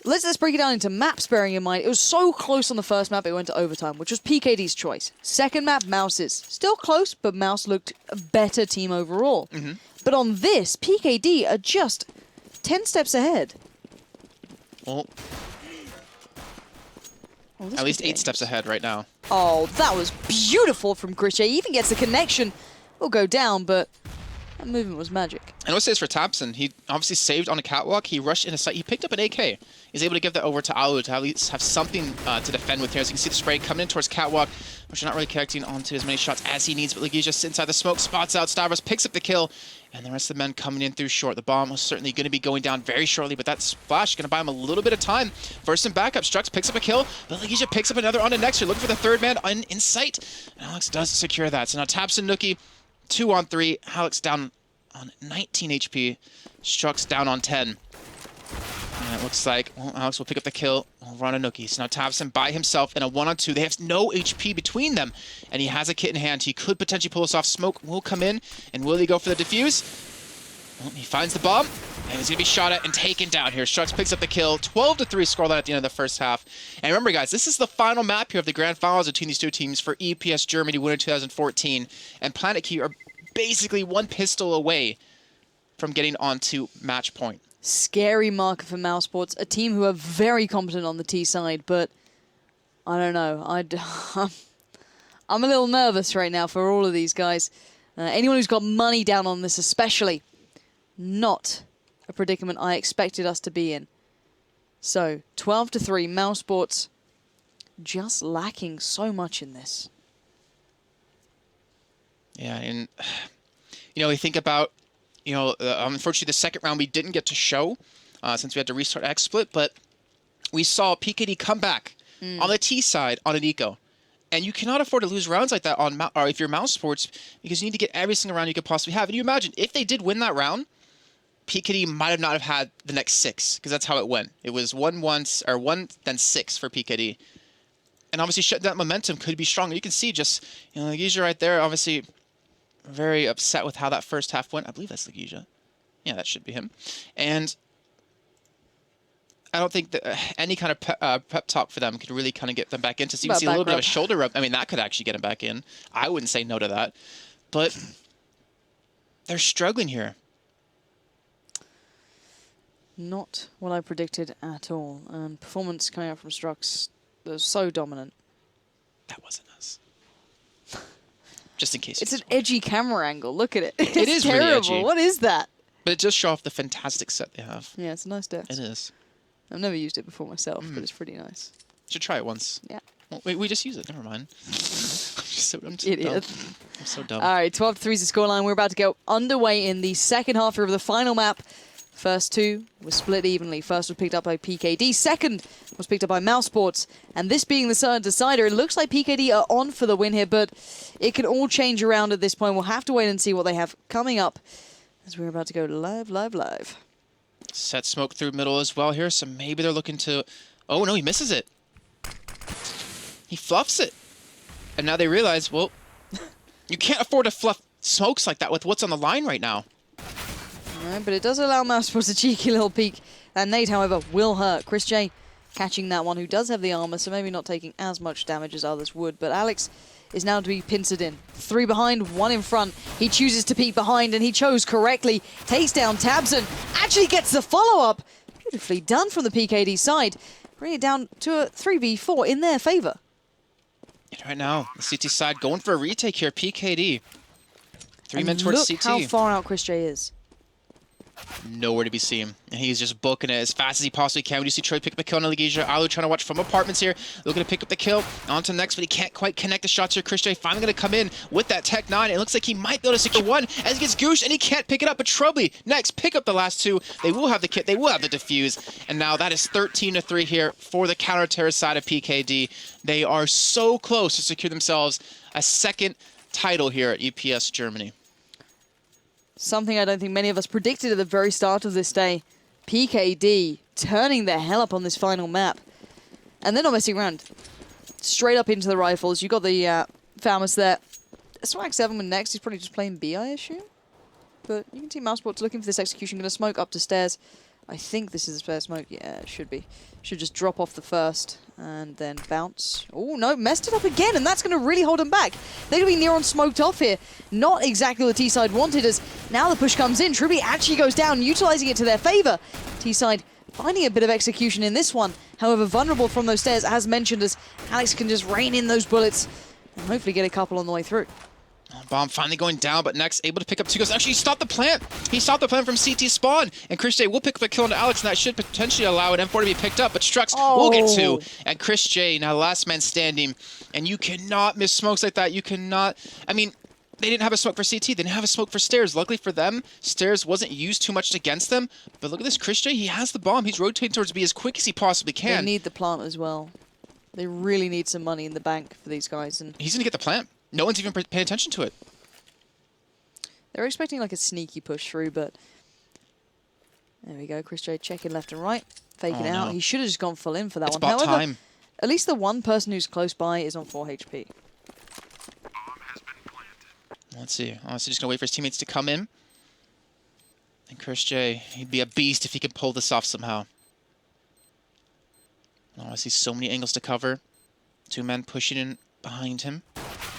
let's break it down into maps, bearing in mind it was so close on the first map it went to overtime, which was PKD's choice. Second map, Mouse's. Still close, but Mouse looked a better team overall. But on this, PKD are just 10 steps ahead. Well, at least 8 steps ahead right now. Oh, that was beautiful from Grisha. He even gets the connection. Will go down, but that movement was magic. And what says for Tapson, he obviously saved on a catwalk. He rushed in a sight. He picked up an AK. He's able to give that over to Alu to at least have something to defend with here. As you can see the spray coming in towards catwalk, which are not really connecting onto as many shots as he needs. But Legia just inside the smoke, spots out. Stavros picks up the kill. And the rest of the men coming in through short. The bomb was certainly going to be going down very shortly, but that splash going to buy him a little bit of time. First and backup, Strux picks up a kill, but Legia picks up another on the next. You're looking for the third man in sight. And Alex does secure that. So now Tapson, Nookie, 2-on-3. Alex down on 19 HP. Strux down on 10. And it looks like, well, Alex will pick up the kill over on a Nookie. So now Tapson by himself in a 1-on-2. They have no HP between them, and he has a kit in hand. He could potentially pull this off. Smoke will come in, and will he go for the defuse? Well, he finds the bomb, and he's going to be shot at and taken down here. Strux picks up the kill. 12-3 scoreline at the end of the first half. And remember, guys, this is the final map here of the grand finals between these two teams for EPS Germany winner 2014. And Planetkey are basically one pistol away from getting onto match point. Scary marker for mousesports, a team who are very competent on the T side, but I don't know. I'm a little nervous right now for all of these guys. Anyone who's got money down on this especially, not a predicament I expected us to be in. So, 12-3, mousesports just lacking so much in this. Yeah, and we think about, unfortunately the second round we didn't get to show since we had to restart XSplit, but we saw PKD come back on the T side on an eco. And you cannot afford to lose rounds like that or if you're mousesports, because you need to get every single round you could possibly have. And you imagine, if they did win that round, PKD might not have had the next 6, because that's how it went. It was 1 once, or 1, then 6 for PKD. And obviously that momentum could be stronger. You can see just, Legisha right there, obviously very upset with how that first half went. I believe that's Legisha. Yeah, that should be him. And I don't think that any kind of pep talk for them could really kind of get them back in. To see, About a little bit of back a shoulder rub. I mean, that could actually get them back in. I wouldn't say no to that. But they're struggling here. Not what I predicted at all. And performance coming out from Strux was so dominant. That wasn't us. Just in case. It's an edgy camera angle. Look at it. It It's is really terrible. edgy. What is that? But it does show off the fantastic set they have. Yeah, it's a nice desk. It is. I've never used it before myself, but it's pretty nice. Should try it once. Yeah. Well, wait, we just use it. Never mind. I'm so Idiot. dumb. I'm so dumb. All right, 12-3 is the scoreline. We're about to go underway in the second half of the final map. First two were split evenly. First was picked up by PKD. Second was picked up by mousesports. And this being the third decider, it looks like PKD are on for the win here, but it can all change around at this point. We'll have to wait and see what they have coming up as we're about to go live. Set smoke through middle as well here, so maybe they're looking to... Oh, no, he misses it. He fluffs it. And now they realize, well, you can't afford to fluff smokes like that with what's on the line right now. No, but it does allow mousesports a cheeky little peek. And nade, however, will hurt. Chris J catching that one, who does have the armor, so maybe not taking as much damage as others would. But Alex is now to be pincered in. 3 behind, 1 in front. He chooses to peek behind, and he chose correctly. Takes down Tabs and actually gets the follow-up. Beautifully done from the PKD side. Bring it down to a 3v4 in their favor. And right now, the CT side going for a retake here. PKD. 3 men And towards look CT. how far out Chris J is. Nowhere to be seen. And he's just booking it as fast as he possibly can. We do see Troy pick up the kill on Legasia. Alu trying to watch from apartments here. Looking to pick up the kill. On to the next, but he can't quite connect the shots here. Chris J finally going to come in with that Tech 9. It looks like he might be able to secure one as he gets gooshed, and he can't pick it up. But Trubly next, pick up the last 2. They will have the kit. They will have the defuse. And now that is 13-3 here for the counter-terror side of PKD. They are so close to secure themselves a second title here at EPS Germany. Something I don't think many of us predicted at the very start of this day. PKD turning their hell up on this final map. And they're not messing around. Straight up into the rifles. You got the Famas there. Swag 7 with next. He's probably just playing B, I assume. But you can see mousesports looking for this execution. Going to smoke up the stairs. I think this is a spare smoke. Yeah, it should be. Should just drop off the first and then bounce. Oh, no, messed it up again, and that's going to really hold them back. They're going to be near on smoked off here. Not exactly what T-side wanted, as now the push comes in. Trubly actually goes down, utilizing it to their favor. T-side finding a bit of execution in this one. However, vulnerable from those stairs, as mentioned, as Alex can just rain in those bullets and hopefully get a couple on the way through. Bomb finally going down, but next able to pick up 2 kills. Actually, he stopped the plant. He stopped the plant from CT spawn. And Chris J will pick up a kill into Alex, and that should potentially allow an M4 to be picked up. But Strux will get 2. And Chris J, now last man standing. And you cannot miss smokes like that. You cannot... I mean, they didn't have a smoke for CT. They didn't have a smoke for stairs. Luckily for them, stairs wasn't used too much against them. But look at this. Chris J, he has the bomb. He's rotating towards B as quick as he possibly can. They need the plant as well. They really need some money in the bank for these guys. And he's going to get the plant. No one's even paying attention to it. They're expecting like a sneaky push through, but there we go. Chris J checking left and right, faking out. No. He should have just gone full in for that It's one. about However, time. at least the one person who's close by is on 4 HP. Let's see. Honestly, just going to wait for his teammates to come in. And Chris J, he'd be a beast if he could pull this off somehow. Oh, I see so many angles to cover. 2 men pushing in behind him.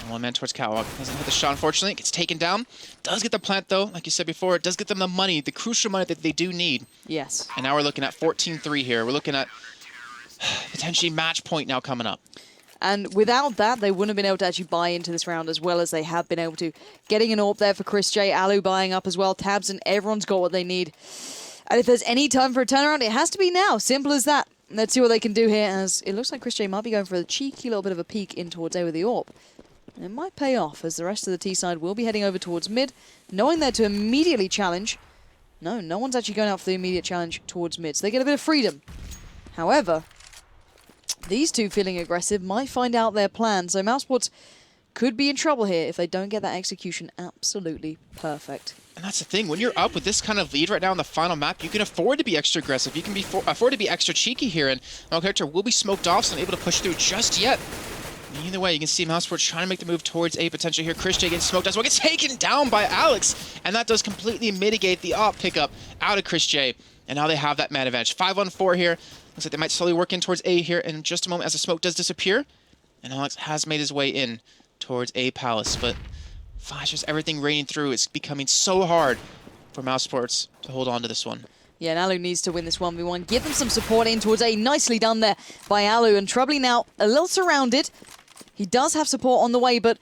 And 1 man towards Catwalk. Doesn't hit the shot, unfortunately. Gets taken down. Does get the plant, though. Like you said before, it does get them the money, the crucial money that they do need. Yes. And now we're looking at 14-3 here. We're looking at potentially match point now coming up. And without that, they wouldn't have been able to actually buy into this round as well as they have been able to. Getting an AWP there for Chris J. Alu buying up as well. Tabs, and everyone's got what they need. And if there's any time for a turnaround, it has to be now. Simple as that. Let's see what they can do here, as it looks like Chris J might be going for a cheeky little bit of a peek in towards A with the AWP. And it might pay off, as the rest of the T side will be heading over towards mid, knowing they're to immediately challenge. No one's actually going out for the immediate challenge towards mid, so they get a bit of freedom. However, these two feeling aggressive might find out their plan, so mousesports could be in trouble here if they don't get that execution absolutely perfect. And that's the thing, when you're up with this kind of lead right now in the final map, you can afford to be extra aggressive. You can afford to be extra cheeky here, and no character will be smoked off, so unable to push through just yet. Either way, you can see mousesports trying to make the move towards A potential here. Chris J getting smoked as well, gets taken down by Alex, and that does completely mitigate the AWP pickup out of Chris J. And now they have that man advantage. 5-on-4 here. Looks like they might slowly work in towards A here in just a moment as the smoke does disappear. And Alex has made his way in towards A Palace, but Flash, just everything raining through. It's becoming so hard for mousesports to hold on to this one. Yeah, and Alu needs to win this 1v1. Give them some support in towards A. Nicely done there by Alu. And Troubly now a little surrounded. He does have support on the way, but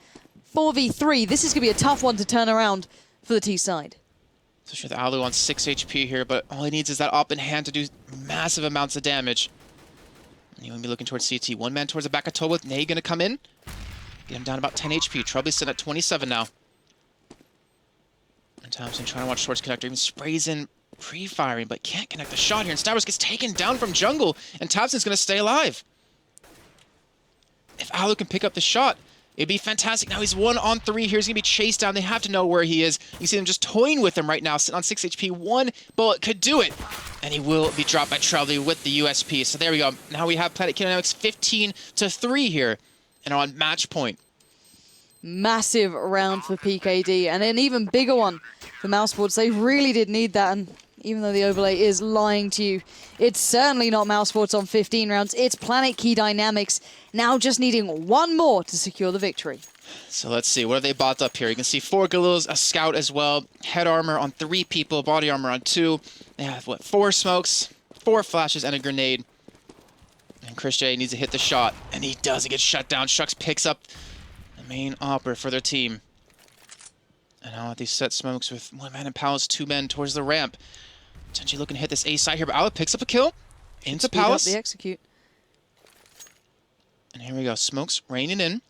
4v3, this is going to be a tough one to turn around for the T side. Especially with Alu on 6 HP here, but all he needs is that op in hand to do massive amounts of damage. And he will be looking towards CT. One man towards the back of Tobith. Nay going to come in. Get him down about 10 HP. Troubly's sitting at 27 now. And Thompson trying to watch towards connector. Even sprays in pre-firing, but can't connect the shot here. And Stavros gets taken down from jungle, and Thompson's going to stay alive. If Alu can pick up the shot, it'd be fantastic. Now he's 1-on-3 here. He's going to be chased down. They have to know where he is. You see them just toying with him right now, sitting on 6 HP. One bullet could do it. And he will be dropped by Troubly with the USP. So there we go. Now we have Planetkey Dynamics 15-3 here and are on match point. Massive round for PKD, and an even bigger one for mousesports. They really did need that, and even though the overlay is lying to you, it's certainly not mousesports on 15 rounds. It's Planetkey Dynamics now just needing one more to secure the victory. So let's see, what have they bought up here? You can see 4 Galils, a scout as well, head armor on 3 people, body armor on 2. They have, what, 4 smokes, 4 flashes, and a grenade. And Chris J needs to hit the shot, and he does. He gets shut down. Shucks picks up the main opera for their team. And now these set smokes with 1 man in Palace, 2 men towards the ramp. Potentially looking to hit this A side here, but Alec picks up a kill into Palace. The execute. And here we go, smokes raining in.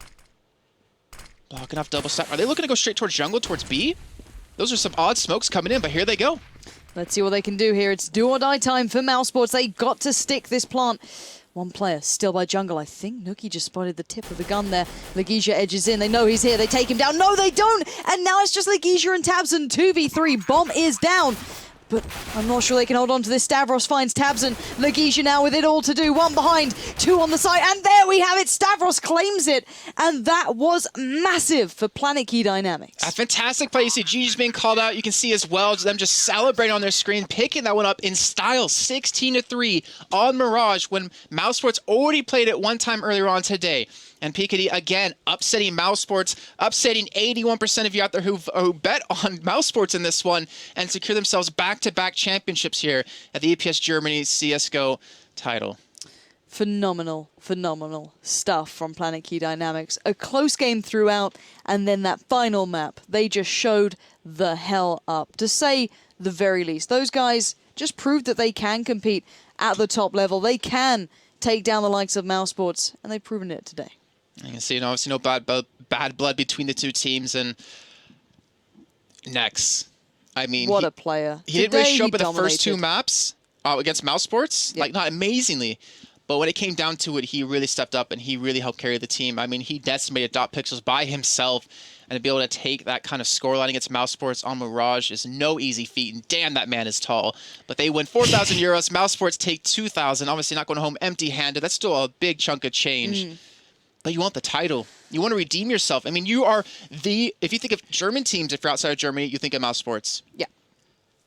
Blocking off double stack. Are they looking to go straight towards jungle, towards B? Those are some odd smokes coming in, but here they go. Let's see what they can do here. It's do or die time for mousesports. They got to stick this plant. One player still by jungle. I think Nuki just spotted the tip of the gun there. Legisha edges in. They know he's here. They take him down. No, they don't. And now it's just Legisha and Tabson. 2v3. Bomb is down. But I'm not sure they can hold on to this. Stavros finds Tabson. Legisha now with it all to do. 1 behind, 2 on the side. And there we have it. Stavros claims it. And that was massive for Planetkey Dynamics. A fantastic play. You see Gigi's being called out. You can see as well them just celebrating on their screen, picking that one up in style. 16-3 on Mirage when mousesports already played it one time earlier on today. And PKD, again, upsetting mousesports, upsetting 81% of you out there who bet on mousesports in this one and secure themselves back-to-back championships here at the EPS Germany CSGO title. Phenomenal, phenomenal stuff from Planetkey Dynamics. A close game throughout, and then that final map, they just showed the hell up. To say the very least, those guys just proved that they can compete at the top level. They can take down the likes of mousesports, and they've proven it today. You can see, obviously, no bad blood between the two teams. And Nex, I mean, what a player! He didn't really show up in the first 2 maps against mousesports, like not amazingly, but when it came down to it, he really stepped up and he really helped carry the team. I mean, he decimated dot pixels by himself, and to be able to take that kind of scoreline against mousesports on Mirage is no easy feat. And damn, that man is tall. But they win 4,000 euros. Mousesports take 2,000. Obviously, not going home empty-handed. That's still a big chunk of change. But you want the title. You want to redeem yourself. I mean, you are if you think of German teams, if you're outside of Germany, you think of mousesports. Yeah.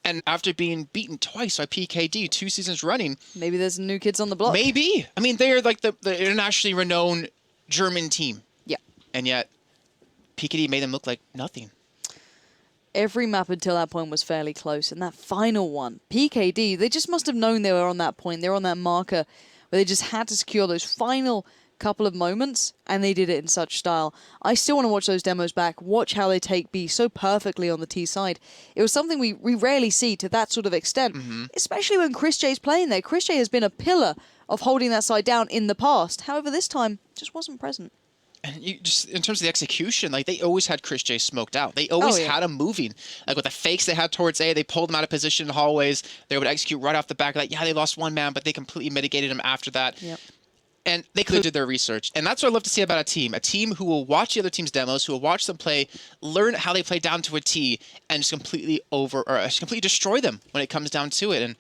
And after being beaten twice by PKD, 2 seasons running. Maybe there's new kids on the block. Maybe. I mean, they're like the internationally renowned German team. Yeah. And yet, PKD made them look like nothing. Every map until that point was fairly close. And that final one, PKD, they just must have known they were on that point. They were on that marker where they just had to secure those final couple of moments, and they did it in such style. I still want to watch those demos back, watch how they take B so perfectly on the T side. It was something we rarely see to that sort of extent, especially when Chris J's playing there. Chris J has been a pillar of holding that side down in the past. However, this time, just wasn't present. And you just, in terms of the execution, like they always had Chris J smoked out. They always had him moving. Like with the fakes they had towards A, they pulled him out of position in hallways. They would execute right off the back. Like, yeah, they lost 1 man, but they completely mitigated him after that. Yep. And they clearly did their research. And that's what I love to see about a team who will watch the other team's demos, who will watch them play, learn how they play down to a T, and just completely destroy them when it comes down to it. And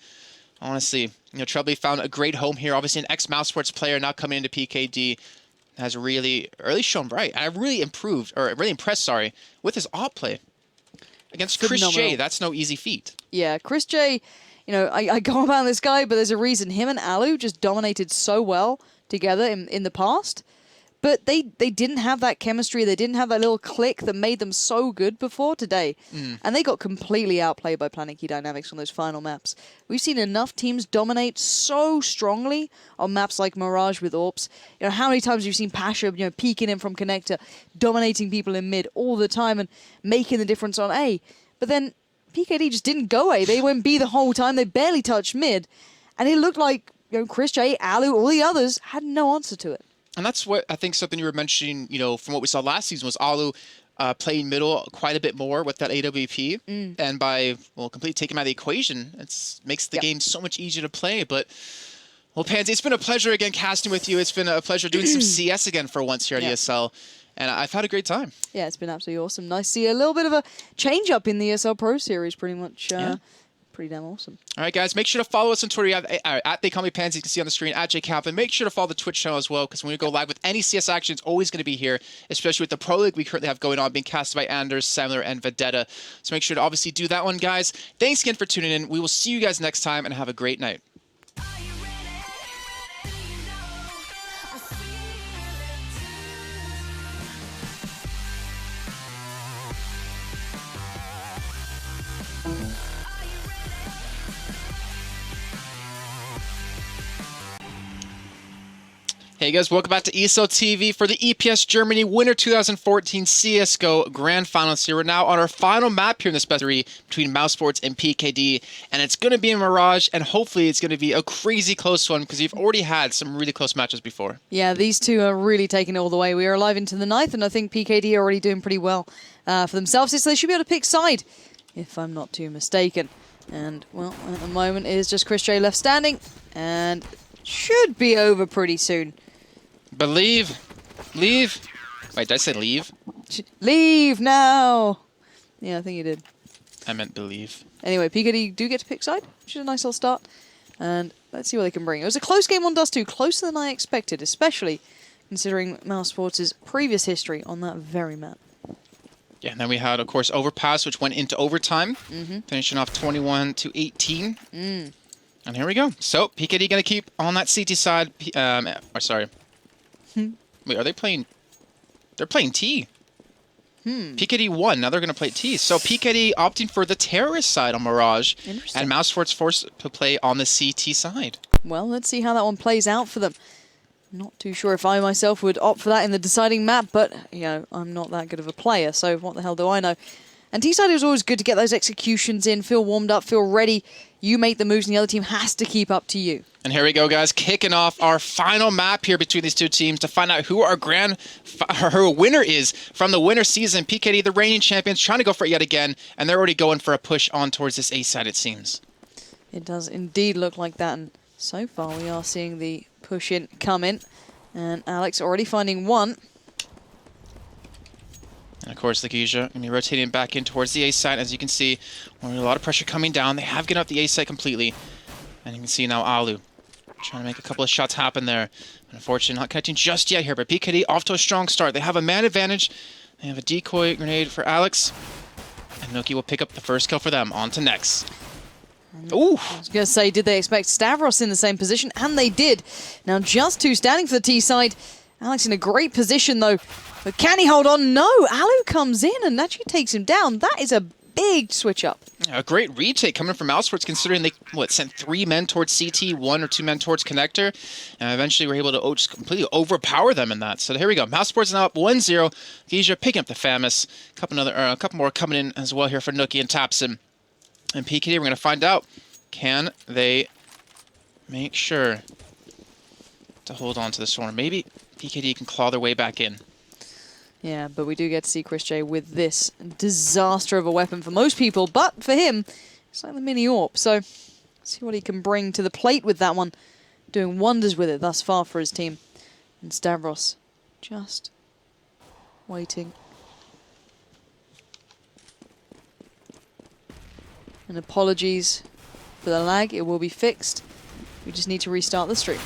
honestly, you know, Troubly found a great home here. Obviously, an ex-mousesports player now coming into PKD has really shown bright. And I've really impressed, with his op play against Chris J. That's no easy feat. Yeah, Chris J, you know, I go about this guy, but there's a reason. Him and Alu just dominated so well together in the past. But they didn't have that chemistry. They didn't have that little click that made them so good before today. And they got completely outplayed by Planetkey Dynamics on those final maps. We've seen enough teams dominate so strongly on maps like Mirage with AWPs. You know, how many times you've seen Pasha, you know, peeking in from Connector, dominating people in mid all the time and making the difference on A. But then PKD just didn't go A. They went B the whole time. They barely touched mid. And it looked like, you know, Chris J, Alu, all the others had no answer to it. And that's what I think something you were mentioning, you know, from what we saw last season was Alu playing middle quite a bit more with that AWP. And by, well, completely taking him out of the equation, it makes the game so much easier to play. But, well, Pansy, it's been a pleasure again casting with you. It's been a pleasure doing some CS again for once here at ESL. And I've had a great time. Yeah, it's been absolutely awesome. Nice to see a little bit of a change up in the ESL Pro Series, pretty much. Pretty damn awesome. All right, guys, make sure to follow us on Twitter at They Call Me Pansy. You can see on the screen at JKaplan. Make sure to follow the Twitch channel as well, because when we go live with any CS action, it's always going to be here, especially with the Pro League we currently have going on, being casted by Anders, Samler, and Vedetta. So make sure to obviously do that one, guys. Thanks again for tuning in. We will see you guys next time, and have a great night. Hey guys, welcome back to ESL TV for the EPS Germany Winter 2014 CSGO Grand Finals here. We're now on our final map here in this best 3 between mousesports and PKD, and it's going to be in Mirage, and hopefully it's going to be a crazy close one because you've already had some really close matches before. Yeah, these two are really taking it all the way. We are alive into the 9th, and I think PKD are already doing pretty well for themselves, so they should be able to pick side, if I'm not too mistaken. And, well, at the moment it is just Chris J left standing, and should be over pretty soon. But leave. Wait, did I say leave? Leave now. Yeah, I think you did. I meant believe. Anyway, PKD do get to pick side, which is a nice little start. And let's see what they can bring. It was a close game on Dust 2, closer than I expected, especially considering mousesports' previous history on that very map. Yeah, and then we had, of course, Overpass, which went into overtime, finishing off 21-18. And here we go. So, PKD going to keep on that CT side. Sorry. Wait, are they playing? They're playing T. PKD won. Now they're going to play T. So PKD opting for the terrorist side on Mirage, and mousesports forced to play on the CT side. Well, let's see how that one plays out for them. Not too sure if I myself would opt for that in the deciding map, but you know, I'm not that good of a player, so what the hell do I know? And T-side is always good to get those executions in, feel warmed up, feel ready. You make the moves and the other team has to keep up to you. And here we go, guys, kicking off our final map here between these two teams to find out who our winner is from the winter season. PKD, the reigning champions, trying to go for it yet again, and they're already going for a push on towards this A side, it seems. It does indeed look like that, and so far we are seeing the push in come in, and Alex already finding one. And of course, the Gija going to be rotating back in towards the A side. As you can see, a lot of pressure coming down. They have given up the A side completely. And you can see now Alu trying to make a couple of shots happen there. Unfortunately, not connecting just yet here, but PKD off to a strong start. They have a man advantage. They have a decoy grenade for Alex. And Nuki will pick up the first kill for them. On to next. Ooh. I was going to say, did they expect Stavros in the same position? And they did. Now just two standing for the T side. Alex in a great position, though. But can he hold on? No. Alu comes in and actually takes him down. That is a big switch up. A great retake coming from mousesports, considering they sent 3 men towards CT, 1 or 2 men towards connector, and eventually were able to just completely overpower them in that. So here we go. mousesports is now up 1-0. Gija picking up the Famous. A couple more coming in as well here for Nuki and Tapson. And PKD, we're going to find out, can they make sure to hold on to this one? Or maybe PKD can claw their way back in. Yeah, but we do get to see Chris J with this disaster of a weapon for most people, but for him, it's like the mini AWP. So, see what he can bring to the plate with that one. Doing wonders with it thus far for his team. And Stavros just waiting. And apologies for the lag, it will be fixed. We just need to restart the stream.